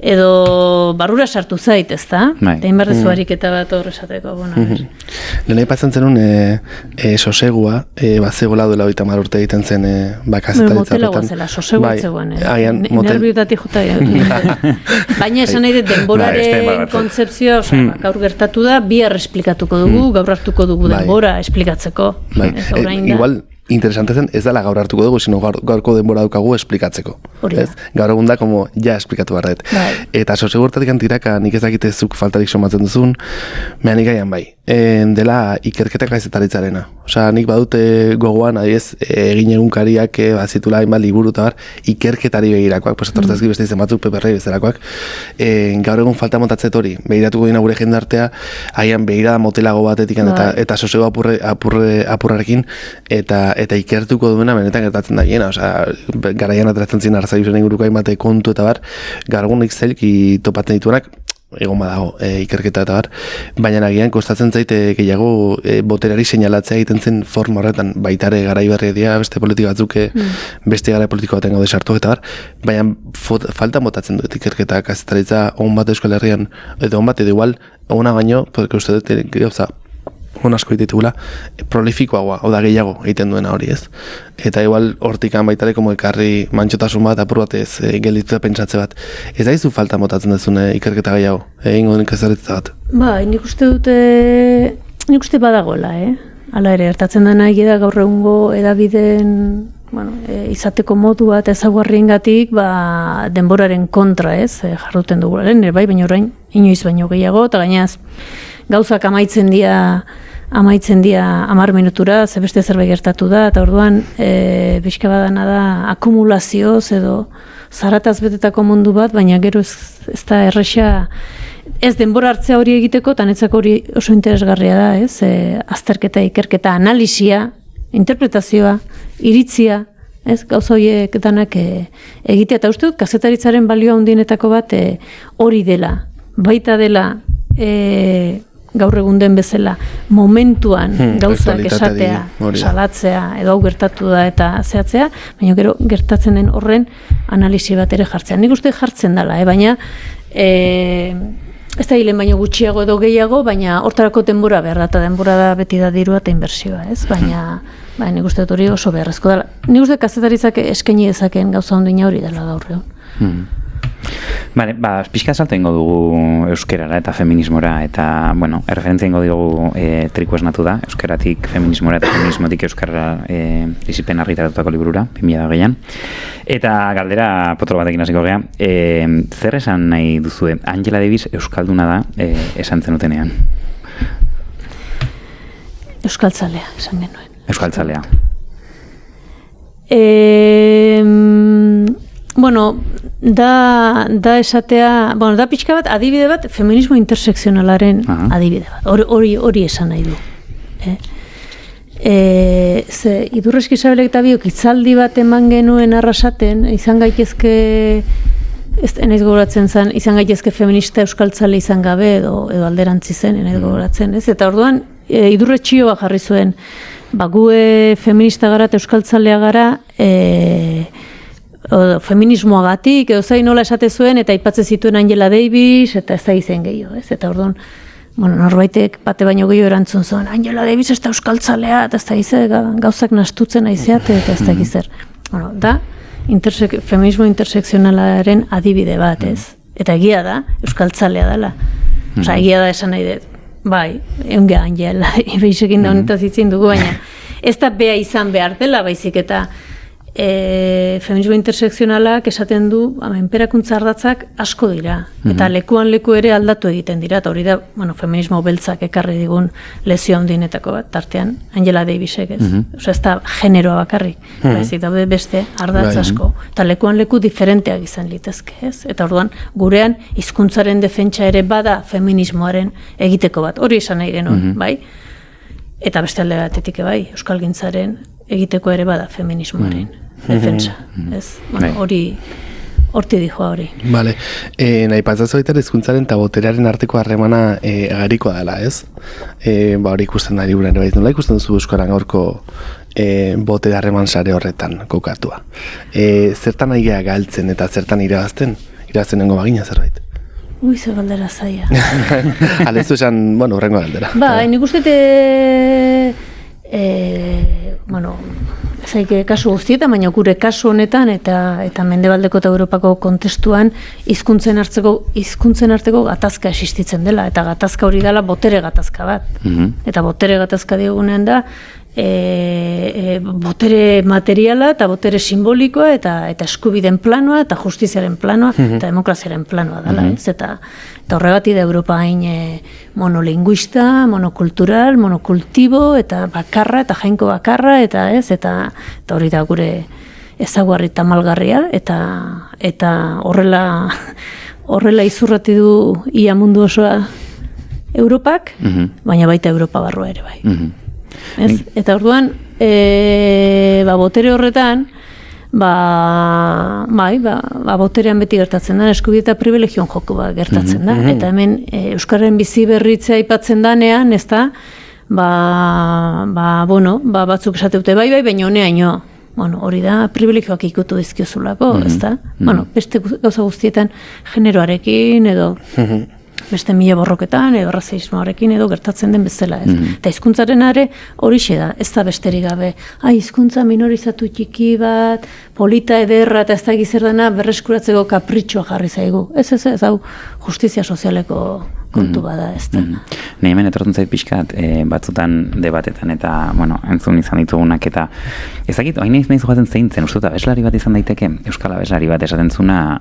edo barrura sartu zait, ez da? Eta inbarrezu ariketa bat hor esateko, Lehen aipatzen zenun sosegua, bazegoela duela 30 urte egiten zen bakazetaritza horretan. Motela guazela, sosegua etzegoen. Nerviotatik jota. Baina esan nahi dut denboraren kontzepzioa, gaur gertatu da, bihar esplikatuko dugu, gaur hartuko dugu denbora esplikatzeko. Igual, interesante zen, ez dela gaur hartuko dugu, sino gaurko denbora dukagu esplikatzeko. Gaur egun da, como, ja esplikatu barret. Eta sosegurtatik antiraka, nik ez dakitezuk faltarik somatzen duzun, mehanik gaian bai. Dela ikerketak gazetaritzarena. Nik badute gogoan, adiez, egin egunkariak bazitula hainbat liburu eta bar, ikerketari begirakoak, etortazki beste izan batzuk peperrei bezalakoak. Gaur egun falta montatzet hori, begiratuko dina gure jendartea, haian begirada motelago batetik eta sosego apurrarekin, eta ikertuko duena benetan gertatzen da biena. Garaian ateratzen ziren arzaiuzen inguruko hainbate kontu eta bar, gaur egun zelki topatzen dituenak, egon badago ikerketa eta bar, baina nagian kostatzen zaite gehiago boterari seinalatzea egiten zen forma horretan, baitare garai berri dira, beste politika batzuk, beste garai politiko baten gaude sartu eta bar, baina falta botatzen dut ikerketa kazetaritza on bat Euskal Herrian, edo on bat edo igual, ona baino, porque uste dut gauza, on asko ditugula, prolifikoagoa, hau da gehiago egiten duena hori ez. Eta igual hortikan baitare komo ekarri mantxotasun bat, apur batez, gelditu da pentsatze bat. Ez da izu falta motatzen dezune ikerketa gehiago, egingo den ikazaritza bat? Nik uste badagoela, Hala ere, hartatzen dena egia da gaur egungo edabideen izateko modua eta ezaguarriengatik denboraren kontra jarduten dugu lehen, baina orain inoiz baino gehiago, eta gainaz gauzak amaitzen dira 10 minutura, ze beste zerbait gertatu da, eta orduan bizka badana da akumulazioz edo zarataz betetako mundu bat, baina gero ez da erresa, ez denbora hartzea hori egiteko, eta netzako hori oso interesgarria da, azterketa, ikerketa, analisia, interpretazioa, iritzia, Ez, gauza horiek danak egitea, eta uste dut, kazetaritzaren balioa handienetako bat hori dela, baita dela gaur egun den bezala, momentuan gauzak esatea, salatzea, edo hau gertatu da eta zehatzea, baina gero gertatzen den horren analisi bat ere jartzea. Nik uste jartzen dela, baina ez da hilen baino gutxiago edo gehiago, baina hortarako denbora behar da, eta denbora da beti da dirua eta inbertsioa, ez? Baina nik uste hori oso beharrezko dela. Nik uste kazetaritzak eskaini dezakeen gauza ondina hori dela gaur egun. Bale, pixka salto ingo dugu euskerara eta feminismora, eta, bueno, erreferentzia ingo dugu triku esnatu da, euskeratik feminismora eta feminismotik euskarra disipen argitaratutako liburura, 2020an. Eta galdera potro batekin hasiko gea, zer esan nahi duzue? Angela Davis euskalduna da esan zenutenean? Euskaltzalea, esan genuen. Euskaltzalea. Bueno, da esatea, bueno, da pixka bat, adibide bat, feminismo intersekzionalaren adibide bat. Hori esan nahi du. Ze, Idurreski Isabelek eta biok hitzaldi bat eman genuen arrasaten, izan gaitezke, enaiz gogoratzen zen, izan gaitezke feminista euskaltzale izan gabe, edo alderantzi zen, enaiz gogoratzen, ez? Eta orduan, Idurre txioa jarri zuen, gu feminista gara eta euskaltzalea gara, feminismoagatik, edo zain nola esate zuen, eta aipatzen zituen Angela Davis, eta ez da izen gehiago, ez? Eta orduan, bueno, norbaitek bate baino gehiago erantzun zuen, Angela Davis ez da euskaltzalea, eta ez da izan gauzak nastutzen aizeate, eta ez da izan. Bueno, da, feminismo intersekzionalaren adibide bat, ez? Eta egia da, euskaltzalea dela. Osa, egia da esan nahi dut, bai, eunge Angela, ibeizekin da honetaz itzin dugu, baina ez da bea izan behar dela, baizik eta feminismo intersekzionalak esaten du menperakuntza ardatzak asko dira, eta lekuan leku ere aldatu egiten dira, eta hori da, bueno, feminismo beltzak ekarri digun lezio handienetako bat, tartean Angela Davisek, ez? Osa, ez da generoa bakarrik, baizik daude beste ardatz asko, eta lekuan leku diferenteak izan litezke, ez? Eta orduan, gurean hizkuntzaren defentsa ere bada feminismoaren egiteko bat, hori esan nahi genuen, bai? Eta beste alde batetik bai, euskalgintzaren egiteko ere bada feminismoaren defensa, ez? Bueno, horti dijoa hori. Bale, nahi patzatzu baita hizkuntzaren eta boterearen arteko harremana agarikoa dela, ez? Hori ikusten da liburuan ere bai, nola ikusten duzu euskaran gaurko botere harreman sare horretan kokatua. Zertan nahi geha galtzen eta zertan irabazten nengo bagina zerbait? Ui, ze galdera zaia. Alezu esan, bueno, horrengo galdera. Nik uste bueno, zaike kasu guztietan, baina gure kasu honetan eta Mendebaldeko eta Europako kontestuan hizkuntzen arteko gatazka existitzen dela, eta gatazka hori dela botere gatazka bat. Eta botere gatazka digunean da botere materiala eta botere simbolikoa eta eskubiden planoa eta justiziaren planoa eta demokraziaren planoa dela, ez? Eta horregatik da Europa hain monolinguista, monokultural, monokultibo eta bakarra eta jainko bakarra eta ez, eta hori da gure ezaguarri tamalgarria eta horrela izurrati du ia mundu osoa Europak, baina baita Europa barrua ere bai. Eta orduan, botere horretan, boterean beti gertatzen da, eskubide eta privilegioan joko gertatzen da. Eta hemen euskararen bizi berritzea aipatzen danean, ez da, batzuk esateute bai, baina honeaino. Hori da, privilegioak ikutu dizkiozulako, ez da? Beste gauza guztietan generoarekin edo beste mila borroketan edo razismoarekin edo gertatzen den bezala, ez. Eta hizkuntzaren are horixe da, ez da besterik gabe. Hizkuntza minorizatu txiki bat, polita ederra eta ez da zer dena berreskuratzeko kapritxoa jarri zaigu. Ez, hau justizia sozialeko kontu bada, ez da. Nei hemen etortzen zait pixkat batzutan debatetan eta, entzun izan ditugunak eta ezakit, hain nahiz joaten zeintzen, uste dut abeslari bat izan daiteke, euskal abeslari bat esaten zuna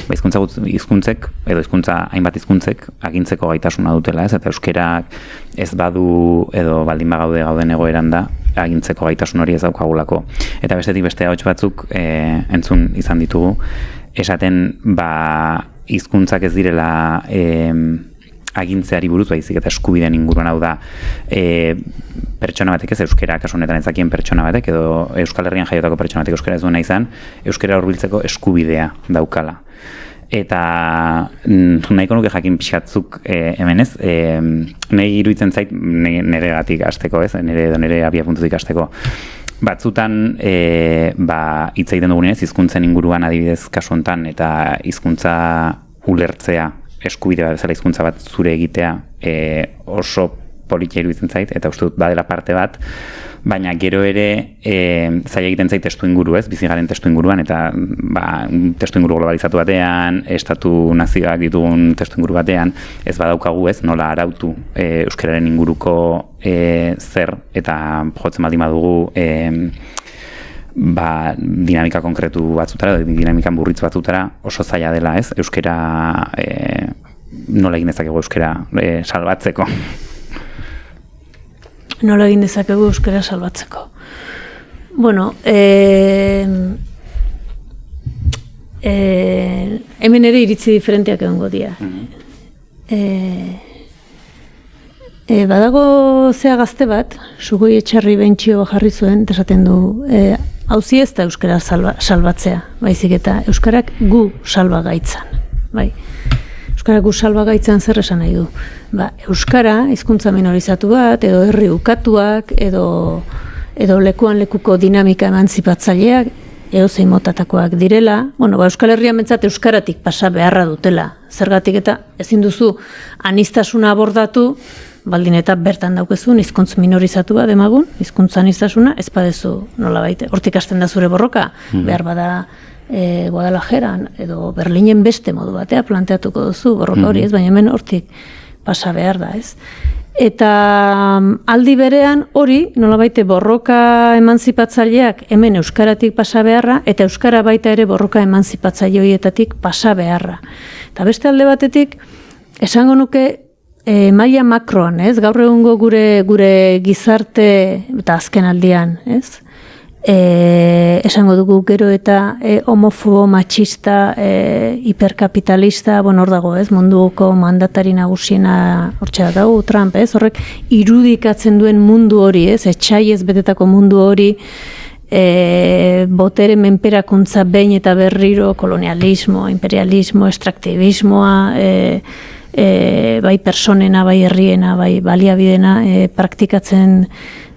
hizkuntzek edo hainbat hizkuntzek agintzeko gaitasuna dutela, ez? Eta euskerak ez badu edo baldin gauden egoeran da agintzeko gaitasun hori ez daukagulako. Eta bestetik beste ahots batzuk entzun izan ditugu, esaten hizkuntzak ez direla agintzeari buruz, baizik eta eskubideen inguruan, hau da, pertsona batek ez, euskara kasu honetan ezakien pertsona batek, edo Euskal Herrian jaiotako pertsona batek euskara ez duena izan, euskara hurbiltzeko eskubidea daukala. Eta nahiko nuke jakin pixkatzuk hemen ez, nahi iruditzen zait nire gatik hasteko ez, nire abia puntutik hasteko. Batzutan hitz egiten dugunez, hizkuntzen inguruan adibidez kasu honetan, eta hizkuntza ulertzea, eskubide bat bezala hizkuntza bat zure egitea oso politia iruditzen zait, eta uste dut badela parte bat, baina gero ere zaila egiten zait testu inguru, ez? Bizi garen testu inguruan, eta testu inguru globalizatu batean, estatu nazioak ditugun testu inguru batean, ez badaukagu ez, nola arautu euskararen inguruko zer, eta jotzen baldin badugu dinamika konkretu batzutara, dinamika burritz batzutara oso zaila dela, ez? Euskara nola egin dezakegu euskara salbatzeko. Nola egin dezakegu euskara salbatzeko. Bueno, hemen ere iritzi diferenteak egongo dira. Badago zea gazte bat, Sugoi Etxarri bentsio jarri zuen, esaten du, hauzi ez da euskara salbatzea, baizik eta euskarak gu salbagaitzan. Bai. Euskara gu salbagaitzan zer esan nahi du? Euskara, hizkuntza minorizatu bat, edo herri ukatuak, edo lekuan lekuko dinamika emantzipatzaileak, edozein motatakoak direla. Euskal Herrian bentsat euskaratik pasa beharra dutela. Zergatik eta ezin duzu aniztasuna abordatu, baldin eta bertan daukezun hizkuntz minorizatu bat demagun, hizkuntza aniztasuna, ez badezu nolabait. Hortik hasten da zure borroka, behar bada Guadalajaran edo Berlinen beste modu batea planteatuko duzu, borroka hori ez, baina hemen hortik pasa behar da, ez. Eta aldi berean hori, nolabait borroka emanzipatzaileak hemen euskaratik pasa beharra, eta euskara baita ere borroka emanzipatzaile horietatik pasa beharra. Eta beste alde batetik, esango nuke maila makroan, ez? Gaur egungo gure gizarte eta azken aldian, ez? Esango dugu gero eta homofobo, matxista, hiperkapitalista, hor dago, ez? Munduko mandatari nagusiena hortxe dago, Trump, ez? Horrek irudikatzen duen mundu hori, ez? Etxaiez betetako mundu hori, botere menperakuntza behin eta berriro, kolonialismo, imperialismo, extraktibismoa, bai personena, bai herriena, bai baliabidena praktikatzen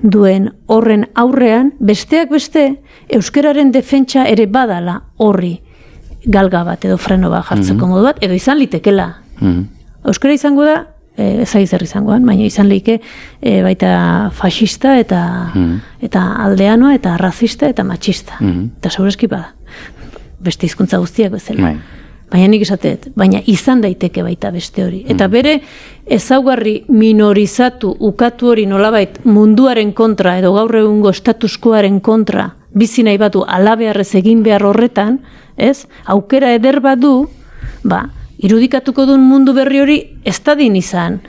duen horren aurrean, besteak beste, euskararen defentsa ere badala horri galga bat edo freno bat jartzeko modu bat, edo izan litekela. Euskara izango da, ezagik zer izangoan, baina izan leike baita fascista eta aldeanoa eta razista eta matxista. Eta segureski bada. Beste hizkuntza guztiak bezala. Baina nik esatet, baina izan daiteke baita beste hori. Eta bere ezaugarri minorizatu, ukatu hori nolabait munduaren kontra edo gaur egungo statuskoaren kontra bizi nahi batu alabearrez egin behar horretan, ez? Aukera eder badu, irudikatuko duen mundu berri hori ez dadin izan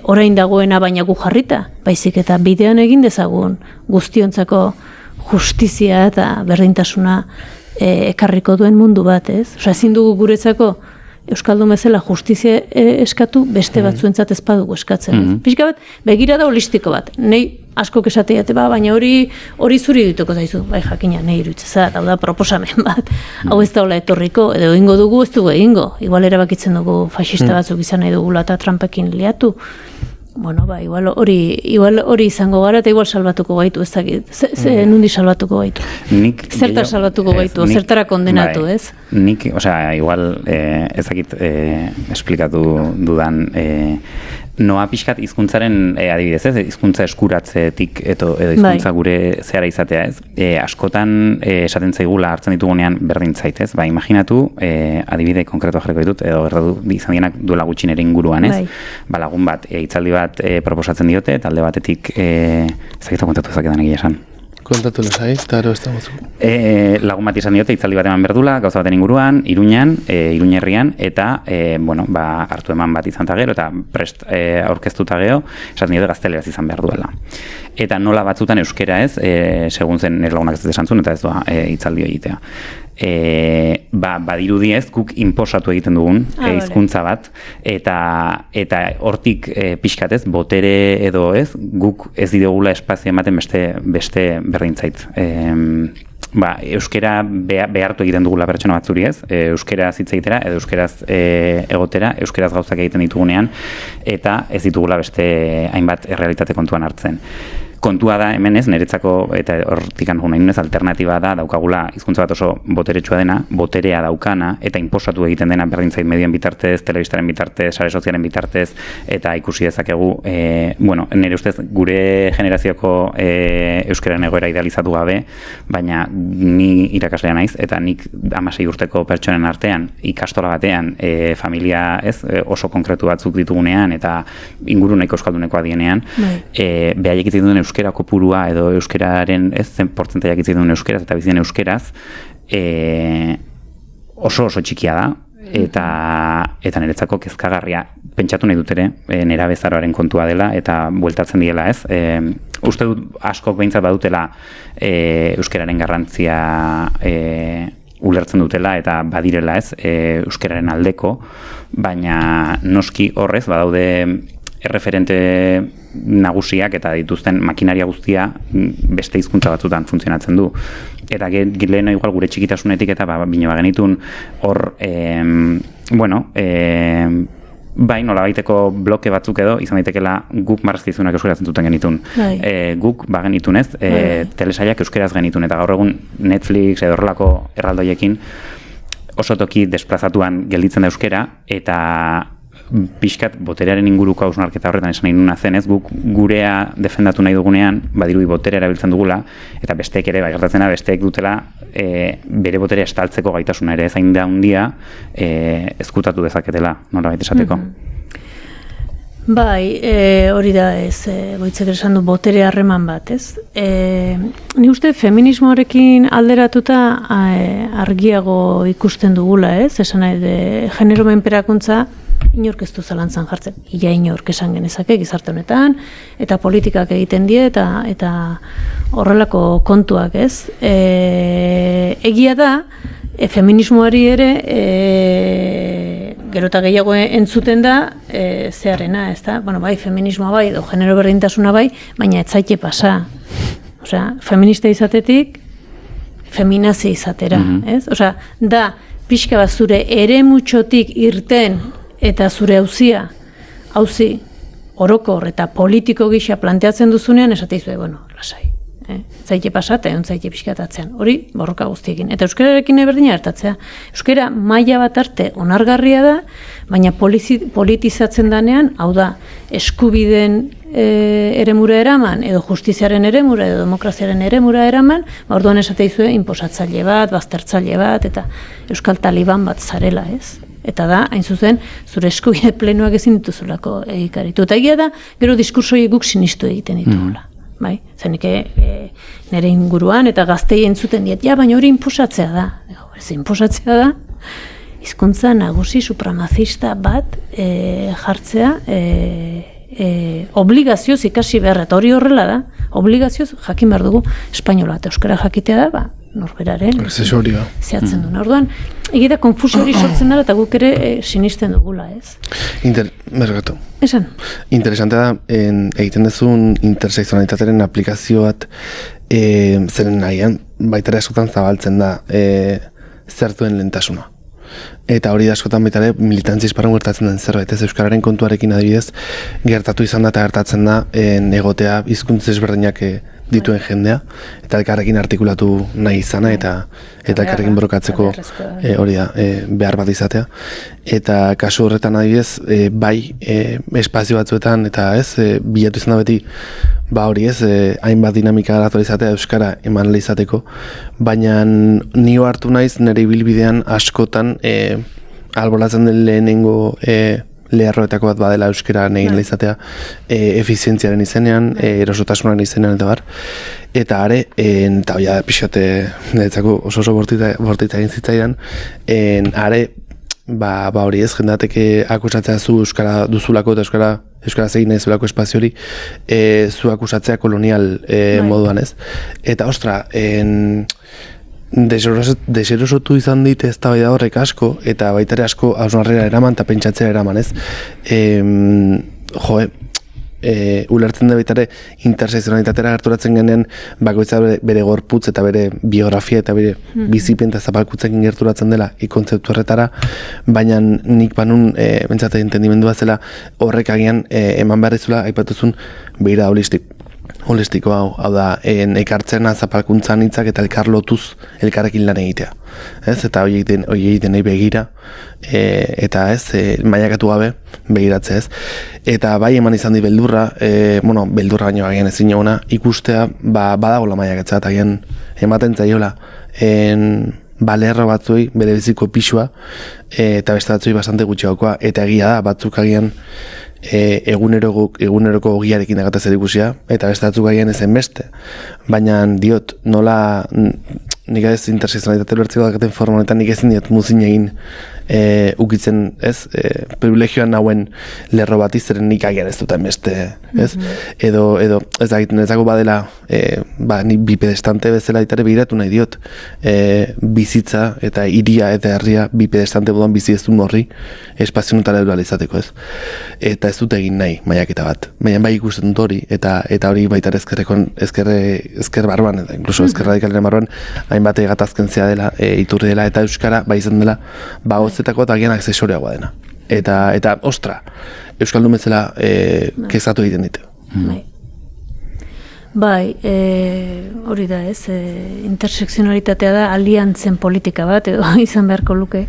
orain dagoena baina gu jarrita, baizik eta bidean egin dezagun guztiontzako justizia eta berdintasuna ekarriko duen mundu bat, ez? Osea, ezin dugu guretzako euskaldun bezala justizia eskatu, beste batzuentzat ez badugu eskatzen. Pixka bat, begirada holistiko bat. Nei asko esateiate baina hori zuri dituko zaizu. Bai, jakina, nei iruditzezat, hau da proposamen bat. Hau ez da hola etorriko, edo egingo dugu, ez dugu egingo. Igual erabakitzen dugu faxista batzuk izan nahi dugula eta Trumpekin liatu. Igual hori izango gara eta igual salbatuko gaitu, ez dakit. Nundi salbatuko gaitu? Zertara salbatuko gaitu, zertara kondenatu, ez? Nik, igual ez dakit esplikatu dudan noa pixkat hizkuntzaren adibidez, ez? Hizkuntza eskuratzetik edo hizkuntza gure zehara izatea, ez? Askotan esaten zaigula hartzen ditugunean berdin zait, ez? Imaginatu, adibide konkretua jarriko ditut, edo gertatu izan dienak duela gutxin ere inguruan, ez? Lagun bat, hitzaldi bat proposatzen diote, talde batetik ezakitu kontatu ezaketan egia esan. Kontatu lasai, eta ero ez da gutzu. Lagun bat izan diote, hitzaldi bat eman berdula, gauza baten inguruan, Iruñan, Iruñerrian, eta hartu eman bat izan gero, eta prest aurkeztuta gero, esaten diote gazteleraz izan behar duela. Eta nola batzutan euskera ez, segun zen lagunak ez esan zuen, eta ez doa hitzaldi egitea. badirudi ez, guk inposatu egiten dugun hizkuntza bat, eta hortik pixkat ez, botere edo ez, guk ez didogula espazio ematen beste berdintzait. Euskera behartu egiten dugula pertsona batzuri ez, euskeraz hitz egitera edo euskeraz egotera, euskeraz gauzak egiten ditugunean, eta ez ditugula beste hainbat errealitate kontuan hartzen. Kontua da hemen ez, niretzako, eta hortik nahi nunez, alternatiba da, daukagula hizkuntza bat oso boteretsua dena, boterea daukana, eta inposatu egiten dena berdintzait medioen bitartez, telebistaren bitartez, sare sozialen bitartez, eta ikusi dezakegu, nire ustez, gure generazioko euskararen egoera idealizatu gabe, baina ni irakaslea naiz, eta nik 16 urteko pertsonen artean, ikastola batean, familia ez, oso konkretu batzuk ditugunean, eta inguru nahiko euskaldunekoa dienean, behaiek itzen duen euskera kopurua edo euskeraren zen portzentaiak itzen duen euskeraz eta bizien euskeraz oso txikia da eta niretzako kezkagarria pentsatu nahi dut ere nerabezaroaren kontua dela eta bueltatzen diela ez uste dut askok behintzat badutela euskeraren garrantzia ulertzen dutela eta badirela ez euskeraren aldeko baina noski horrez badaude erreferente nagusiak eta dituzten makinaria guztia beste hizkuntza batzutan funtzionatzen du. Eta leheno igual gure txikitasunetik eta bino bagenitun hor, bai nolabaiteko bloke batzuk edo izan daitekela guk marrazkizunak euskaraz entzuten genitun. Guk bagenitun ez, telesaiak euskaraz genitun eta gaur egun Netflix edo horrelako erraldoiekin oso toki desplazatuan gelditzen da euskera eta pixkat boterearen inguruko hausnarketa horretan esan nahi nuna zen, ez guk gurea defendatu nahi dugunean, badirudi boterea erabiltzen dugula, eta besteek ere, gertatzena besteek dutela bere boterea estaltzeko gaitasuna ere ezain da handia ezkutatu dezaketela, nolabait esateko. Hori da ez, Goitzek esan du botere harreman bat, ez? Ni uste feminismoarekin alderatuta argiago ikusten dugula, ez? Esan nahi, genero menperakuntza inork ez du zalantzan jartzen. Ia inork esan genezake gizarte honetan, eta politikak egiten die, eta horrelako kontuak, ez? Egia da, feminismoari ere gero eta gehiago entzuten da zeharena, ez da? Bai, feminismoa bai, edo genero berdintasuna bai, baina ez zaite pasa. Osea, feminista izatetik, feminazi izatera, ez? Osea, da, pixka bat zure eremutxotik irten eta zure auzi orokor eta politiko gisa planteatzen duzunean, esateizu, lasai. Zaite pasata, egon zaite pixkatatzean. Hori, borroka guztiekin. Eta euskararekin berdina hartatzea. Euskara maila bat arte onargarria da, baina politizatzen danean, hau da, eskubideen eremura eraman, edo justiziaren eremura, edo demokraziaren eremura eraman, orduan esateizue, inposatzaile bat, baztertzaile bat, eta euskal taliban bat zarela, ez? Eta da, hain zuzen, zure eskubide plenoak ezin dituzulako egikaritu. Eta egia da, gero diskursoi guk sinistu egiten ditugula. Bai, zenik nire inguruan eta gaztei entzuten diet, baina hori inposatzea da. Ez inposatzea da, hizkuntza nagusi supramazista bat jartzea obligazioz ikasi behar, eta hori horrela da, obligazioz jakin behar dugu espainola eta euskara jakitea da, norberaren zehatzen duen. Orduan, egida konfusio hori sortzen dara eta guk ere sinisten dugula, ez? Bergatu. Esan. Interesante da, egiten duzun intersekzionalitatearen aplikazio bat zeren nahian, baitara askotan zabaltzen da zertuen lehentasuna. Eta hori da askotan baita ere militantziz parran gertatzen den zerbait, ez euskararen kontuarekin adibidez gertatu izan da eta gertatzen da egotea hizkuntza ezberdinak dituen jendea eta elkarrekin artikulatu nahi izana eta elkarrekin borrokatzeko hori da behar bat izatea eta kasu horretan adibidez bai espazio batzuetan eta ez bilatu izan da beti hori ez hainbat dinamika garatu izatea euskara eman izateko baina nio hartu naiz nire ibilbidean askotan albolatzen den lehenengo leharroetako bat badela euskara egin izatea efizientziaren izenean, erosotasunaren izenean eta bar. Eta are, eta hori da pixate niretzako oso bortita egin zitzaidan, are, hori ez, jendateke akusatzea zu euskara duzulako eta euskara zegin nahi zulako espazio hori, zu akusatzea kolonial moduan ez. Eta ostra, deserosotu izan dit ez da horrek asko, eta baita ere asko hausnarrera eraman eta pentsatzera eraman, ez? Ulertzen da baita ere intersekzionalitatera gerturatzen genean bakoitza bere gorputz eta bere biografia eta bere bizipen eta zapalkutzekin gerturatzen dela kontzeptu horretara, baina nik banun bentsate entendimendua zela horrek agian eman behar izula aipatuzun behira holistiko hau da, ekartzena zapalkuntzan hitzak eta elkar lotuz elkarrekin lan egitea. Ez? Eta horiei denei begira, eta ez, mailakatu gabe begiratzea, ez? Eta bai eman izan di beldurra, beldurra baino agian ezin eguna, ikustea badagola mailakatza, eta agian ematen zaiola, lerro batzuei bere biziko pixua, eta beste batzuei bastante gutxiagokoa, eta egia da, batzuk agian eguneroko ogiarekin dagataz erikusia, eta beste batzuk agian ezen beste. Baina diot, nola nik ez intersekzionalitate lertzeko dakaten forma honetan nik ezin diot muzin egin ukitzen, ez, privilegioan nauen lerro bat izaren nik agian ez duten beste, ez? Edo ez dakit, netzako badela, nik bipedestante bezala itare begiratu nahi diot, bizitza eta hiria eta herria bipedestante moduan bizi ez duen horri espazionetara edo izateko, ez? Eta ez dut egin nahi maiaketa bat, baina bai ikusten dut hori, eta hori baita ezker barruan, eta inkluso ezker radikalen barruan, hainbat gatazken zea dela, iturri dela, eta euskara, bai izan dela, hozetako eta agian aksesoreagoa dena. Eta ostra, euskaldun bezala kezatu egiten ditu. Bai, hori da ez, intersekzionalitatea da aliantzen politika bat, edo izan beharko luke,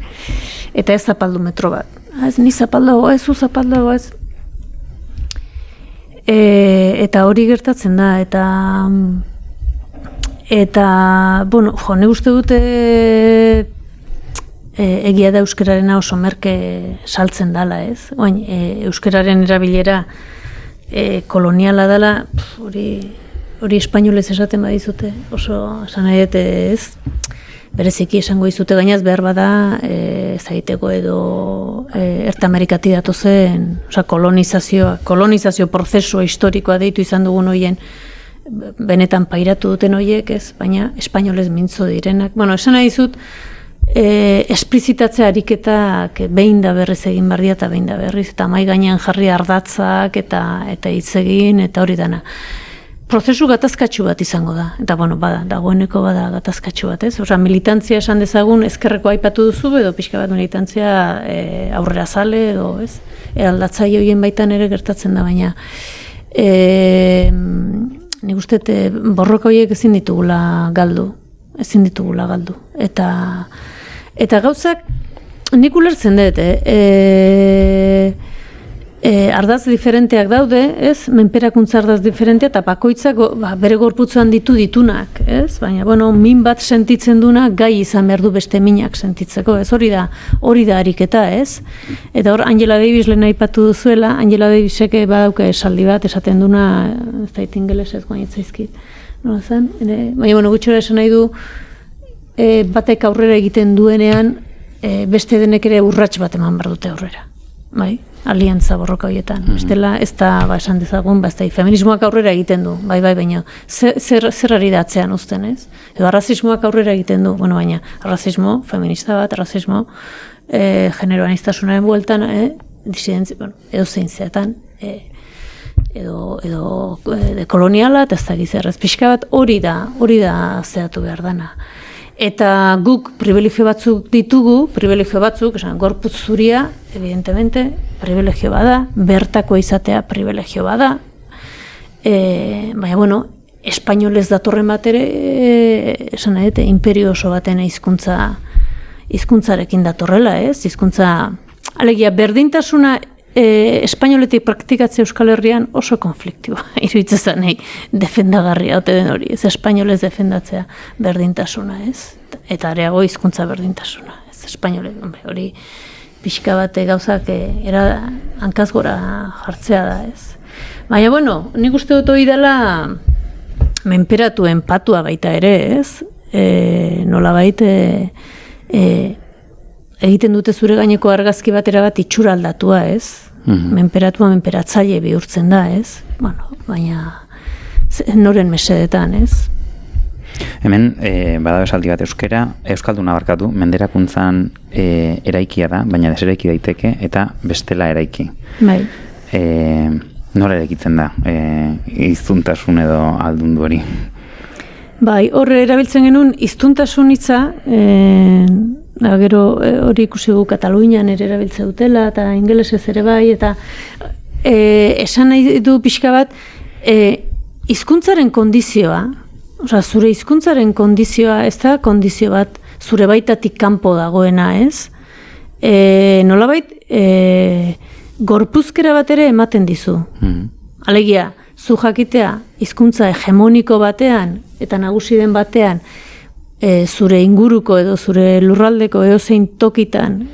eta ez zapaldu metro bat. Ez ni zapaldago, ez zu zapaldago, ez. Eta hori gertatzen da, eta bueno, ne uste dute egia da euskararena oso merke saltzen dala, ez? Oain, euskararen erabilera koloniala dala, hori espainolez esaten badizute, oso esan nahi dute, ez? Bereziki esango dizute gainaz behar bada zaiteko edo Erta Amerikati datozen, kolonizazio prozesua historikoa deitu izan dugun hoien benetan pairatu duten hoiek, ez? Baina espainolez mintzo direnak. Bueno, esan nahi dizut, esplizitatzea ariketak behin da berriz egin barria eta behin da berriz, eta mai gainean jarri ardatzak eta hitz egin, eta hori dana. Prozesu gatazkatxu bat izango da, eta bueno, dagoeneko bada gatazkatxu bat, ez? Osea, militantzia esan dezagun ezkerreko aipatu duzu, edo pixka bat militantzia aurrera zale, edo, ez? Aldatzaile horien baitan ere gertatzen da, baina nik uste borroka horiek ezin ditugula galdu. Eta gauzak nik ulertzen dut, ardaz diferenteak daude, ez? Menperakuntza ardaz diferentea, eta bakoitzak bere gorputzuan ditunak, ez? Baina, bueno, min bat sentitzen duna gai izan behar du beste minak sentitzeko, ez? Hori da ariketa, ez? Eta hor, Angela Davis lehen aipatu duzuela, Angela Davisek badauka esaldi bat, esaten duna, ez da ingeles ez guainitzaizkit. Nola zen? Baina, bueno, gutxora esan nahi du, batek aurrera egiten duenean, beste denek ere urrats bat eman behar dute aurrera. Bai, aliantza borroka horietan. Bestela, ez da, esan dezagun, feminismoak aurrera egiten du, bai, baina zer ari datzean uzten, ez? Edo arrazismoak aurrera egiten du, bueno, baina arrazismo feminista bat, arrazismo genero aniztasunaren bueltan, disidentzi, bueno, edo zein zeatan, edo koloniala, eta ez da gizarrez pixka bat, hori da zehatu behar dana. Eta guk privilegio batzuk ditugu, esan, gorputz zuria, evidentemente, privilegio bada, bertako izatea privilegio bada, baina, bueno, espainolez datorren bat ere, esan nahi dute, imperio oso baten hizkuntzarekin datorrela, ez? Hizkuntza, alegia, berdintasuna espainoletik praktikatzea Euskal Herrian oso konfliktiboa, iruditzen nahi defendagarria ote den hori, ez espainolez defendatzea berdintasuna, ez? Eta areago hizkuntza berdintasuna, ez espainolez, hori pixka bate gauzak hankaz gora jartzea da, ez? Baina, bueno, nik uste dut hori dela menperatu enpatua baita ere, ez? Nolabait egiten dute zure gaineko argazki batera bat itxura aldatua, ez? Menperatua menperatzaile bihurtzen da, ez? Bueno, baina noren mesedetan, ez? Hemen, badago esaldi bat euskalduna barkatu, menderakuntzan eraikia da, baina deseraiki daiteke, eta bestela eraiki. Bai. Nola eraikitzen da, hiztuntasun edo aldundu hori? Bai, horre erabiltzen genuen hiztuntasun hitza, gero hori ikusi gu Katalunian ere erabiltzen dutela, eta ingelesez ere bai, eta esan nahi du pixka bat, hizkuntzaren kondizioa, osea, zure hizkuntzaren kondizioa, ez da kondizio bat, zure baitatik kanpo dagoena, ez? Nolabait, gorpuzkera bat ere ematen dizu. Alegia, zu jakitea, hizkuntza hegemoniko batean, eta nagusi den batean, zure inguruko edo zure lurraldeko edozein tokitan,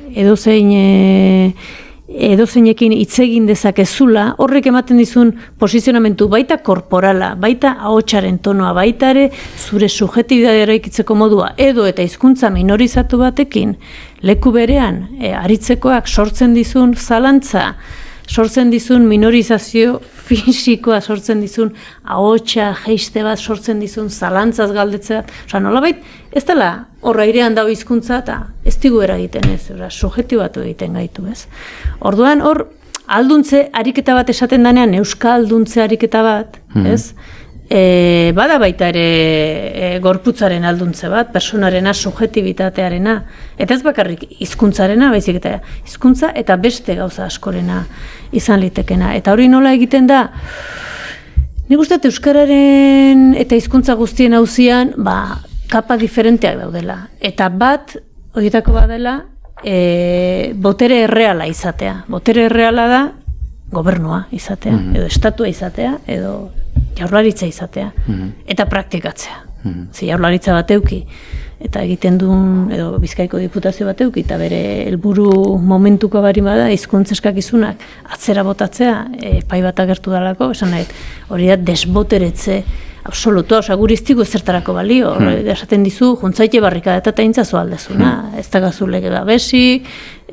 edozeinekin hitz egin dezakezula, horrek ematen dizun posizionamentu baita korporala, baita ahotsaren tonoa, baita ere zure subjektibitatea eraikitzeko modua, edo eta hizkuntza minorizatu batekin leku berean aritzekoak sortzen dizun zalantza, sortzen dizun minorizazio fisikoa, sortzen dizun ahotsa, jeiste bat, sortzen dizun zalantzaz galdetzea. Osa, nolabait, ez dela horra airean dago hizkuntza eta ez digu eragiten ez, subjektibatu egiten gaitu ez. Orduan hor, alduntze ariketa bat esaten danean, euskalduntze ariketa bat, ez? Bada baita ere gorputzaren alduntze bat, personarena, subjektibitatearena, eta ez bakarrik hizkuntzarena, baizik eta hizkuntza eta beste gauza askorena izan litekena. Eta hori nola egiten da, nik uste euskararen eta hizkuntza guztien auzian, kapa diferenteak daudela. Eta bat, horietako badela, botere erreala izatea. Botere erreala da, gobernua izatea, edo estatua izatea, edo jaurlaritza izatea, eta praktikatzea. Jaurlaritza bat euki, eta egiten duen, edo Bizkaiko diputazio bat euki, eta bere helburu momentuko bari bada, hizkuntza eskakizunak atzera botatzea, epai bat agertu dalako, esan nahi, hori da desboteretze absolutua, osa guriztiko zertarako balio, esaten dizu, juntzaite barrikada eta intzazu aldezuna, ez da gazu lege babesi,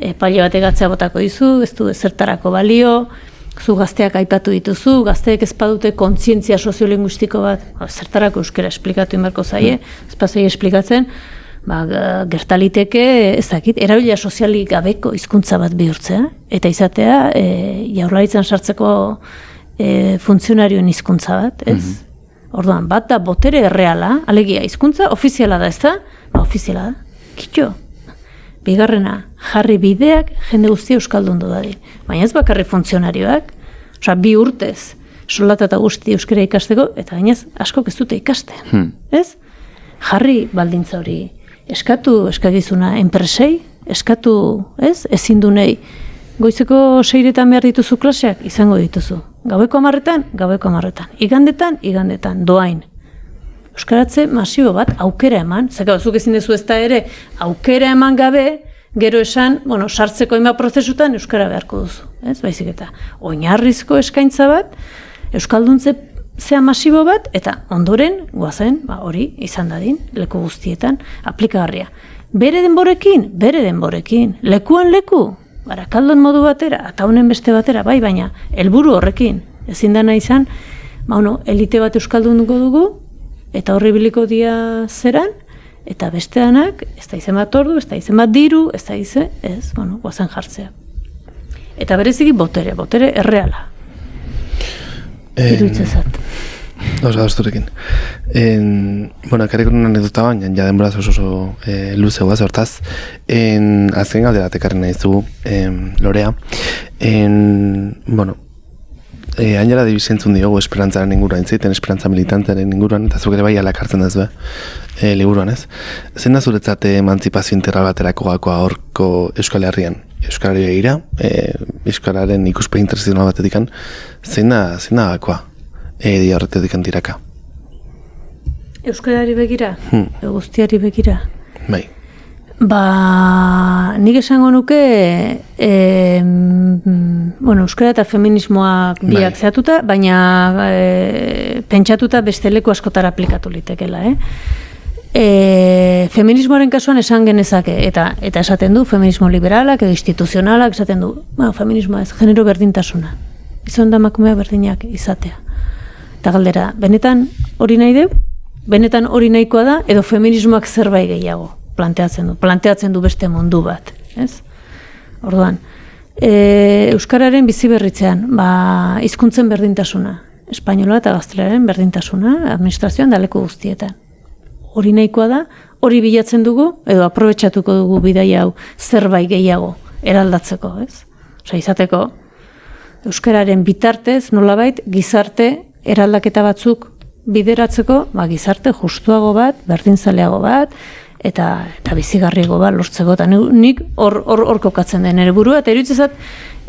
epaile bat egatzea botako dizu, ez du zertarako balio, zu gazteak aipatu dituzu, gazteek ez badute kontzientzia soziolinguistiko bat, zertarako euskera esplikatu inbarko zaie, ez pasai esplikatzen, gertaliteke, ez dakit, erabila sozialik gabeko hizkuntza bat bihurtzea, eta izatea jaurlaritzan sartzeko funtzionarioen hizkuntza bat, ez? Orduan, bat da botere erreala, alegia, hizkuntza ofiziala da, ez da? Ofiziala da, kitxo. Bigarrena, jarri bideak jende guztia euskaldundu dadin. Baina ez bakarri funtzionarioak, osea, 2 urtez, soldata eta guzti euskara ikasteko, eta gainez askok ez dute ikasten. Ez? Jarri baldintza hori, eskagizuna enpresei, eskatu, ez? Ezindunei, goizeko 6etan behar dituzu klaseak, izango dituzu. Gaueko 10etan, gaueko 10etan. Igandetan, doain. Euskaratze masibo bat, aukera eman, zeka zuk ezin dezu ez da ere, aukera eman gabe, gero esan, sartzeko hainbat prozesutan euskara beharko duzu. Ez, baizik eta oinarrizko eskaintza bat, euskalduntze zea masibo bat, eta ondoren, guazen, hori izan dadin, leku guztietan, aplikagarria. Bere denborekin, lekuan leku, barakaldon modu batera, eta honen beste batera, bai, baina, helburu horrekin, ezin dana izan, elite bat euskaldunduko dugu, eta horri biliko dia zeran, eta besteanak, ez da izen bat ordu, ez da izen bat diru, ez da izen, guazen jartzea. Eta bereziki botere erreala. Iruitzezat. Osa, dozturekin. Karriko nuen anedota baina, ja denboraz oso luze guaz, hortaz. Azken galdera tekarren nahi zu, Lorea. Hainera dibizentzun diogu esperantzaren inguruan, ziten esperantza militantaren inguruan, eta zuk ere bai alakartzen ez liburuan ez. Zein da zuretzat emantzipazio integral baterako gakoa horko Euskal Herrian? Euskarari begira, Euskararen ikuspegi internazional batetik, zein da gakoa? Egia horretetik tiraka. Euskarari begira? Guztiari begira? Bai. Nik esango nuke, euskara eta feminismoak biak zehatuta, baina pentsatuta beste leku askotara aplikatu litekela. Feminismoaren kasuan esan genezake, eta esaten du, feminismo liberalak edo instituzionalak, esaten du, feminismoa ez, genero berdintasuna. Gizon da emakumea berdinak izatea. Eta galdera, benetan hori nahi deu? benetan hori nahikoa da, edo feminismoak zerbait gehiago planteatzen du beste mundu bat, ez? Orduan, euskararen bizi berritzean, hizkuntzen berdintasuna, espainola eta gaztelaniaren berdintasuna, administrazioan da leku guztietan. Hori nahikoa da, hori bilatzen dugu, edo aprobetxatuko dugu bidaia hau zerbait gehiago eraldatzeko, ez? Osa, izateko, euskararen bitartez, nolabait, gizarte eraldaketa batzuk bideratzeko, gizarte justuago bat, berdinzaleago bat, eta bizigarriago bat lortzeko. Eta nik hor kokatzen den ere burua, eta iruditzezat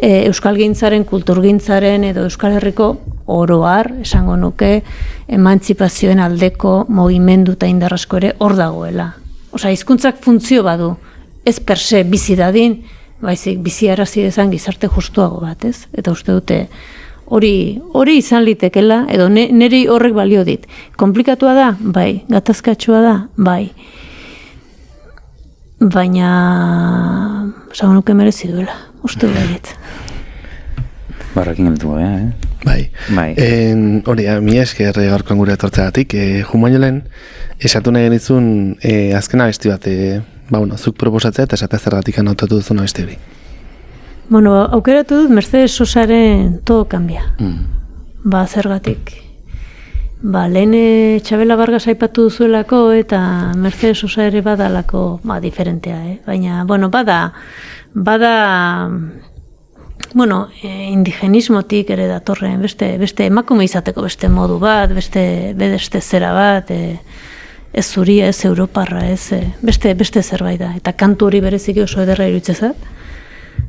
euskalgintzaren, kulturgintzaren edo Euskal Herriko oroar, esango nuke, emantzipazioen aldeko mugimendu eta indarrasko ere hor dagoela. Osea, hizkuntzak funtzio badu, ez per se bizi dadin, baizik biziarazi dezan gizarte justuago bat, ez? Eta uste dute hori izan litekela, edo niri horrek balio dit. Komplikatua da? Bai. Gatazkatsua da? Bai. Baina, esango nuke merezi duela, uste baiet. Barrakin gelituko, Bai. Hori, mi esker gaurkoan gure etortzeagatik. Jumainolen, esatu nahi genitzun azken abesti bat, zuk proposatzea eta esatea zergatik anotatu duzun abesti hori. Aukeratu dut Mercedes Sosaren Todo Cambia. Zergatik. Lehen Txabela Vargas aipatu duzuelako eta Mercedes Sosa ere badalako diferentea, baina, bada indigenismotik ere datorren, beste emakume izateko beste modu bat, beste zera bat, ez zuria, ez europarra, beste zerbait da. Eta kantu hori bereziki oso ederra iruditzezat,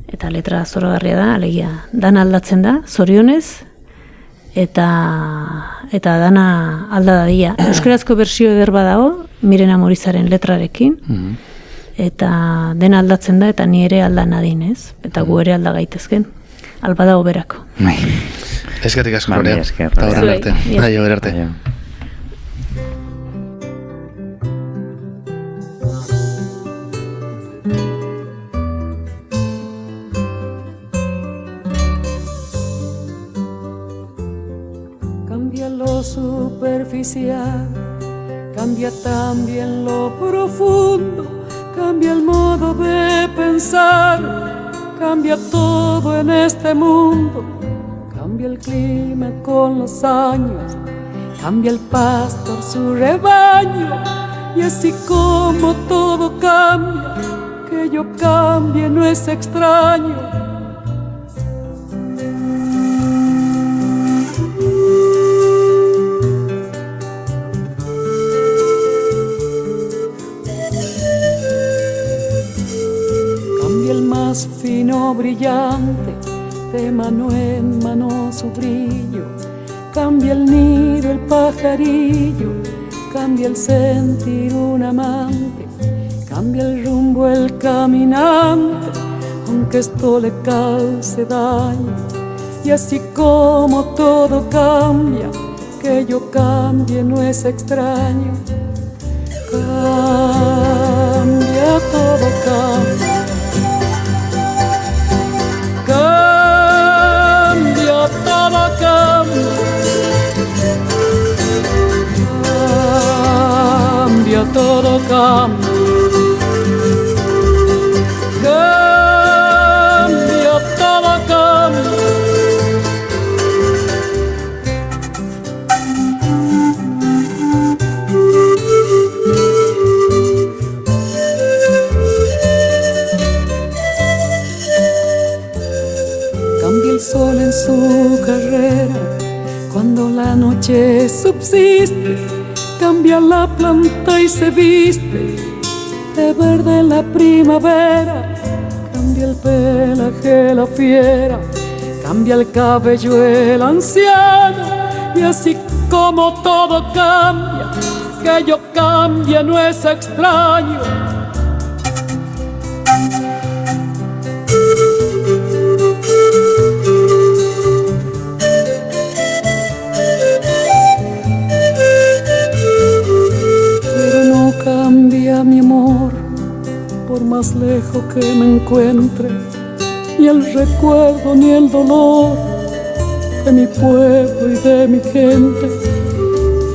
eta letra zoragarria da, alegia, dana aldatzen da, zorionez, eta dana alda dadila. Euskarazko bersio eder badago, Miren Amorizaren letrarekin, eta dena aldatzen da, eta ni ere alda nadin, ez? Eta gu ere alda gaitezken, alba dago berako. Eskerrik asko, Lorea. Eta horren arte. Aio, berarte. Cambia lo superficial, cambia también lo profundo, cambia el modo de pensar, cambia todo en este mundo, cambia el clima con los años, cambia el pastor su rebaño, y así como todo cambia, que yo cambie no es extraño. Fino brillante, de mano en mano su brillo, cambia el nido el pajarillo, cambia el sentir un amante, cambia el rumbo el caminante, aunque esto le cause daño. Y así como todo cambia, que yo cambie no es extraño. Cambia, todo cambia. Cambia, todo cambia. Cambia, todo cambia. Cambia, todo cambia. El sol en su carrera, cuando la noche subsiste, cambia la planta y se viste de verde la primavera, cambia el pelaje la fiera, cambia el cabello el anciano, y así como todo cambia, que yo cambie no es extraño. Cambia mi amor, por más lejos que me encuentre, ni el recuerdo ni el dolor de mi pueblo y de mi gente.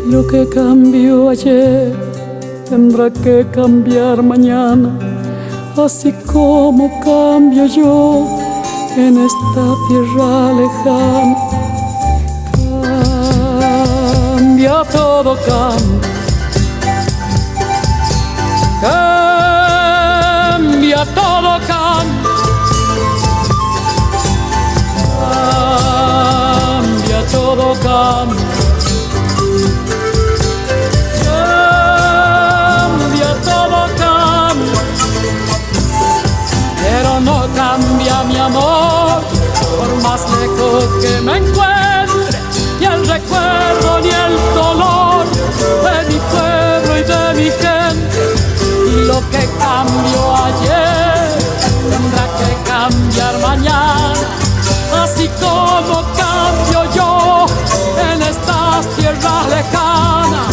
Lo que cambió ayer tendrá que cambiar mañana, así como cambio yo en esta tierra lejana. Cambia, todo cambia. Cambia, todo cambia. Cambia, todo cambia. No cambia mi amor, por más lejos que me encuentre, ni el recuerdo ni el dolor de mi pueblo y de mi gente. Y lo que cambió ayer tendrá que cambiar mañana, así como cambio yo en estas tierras lejanas.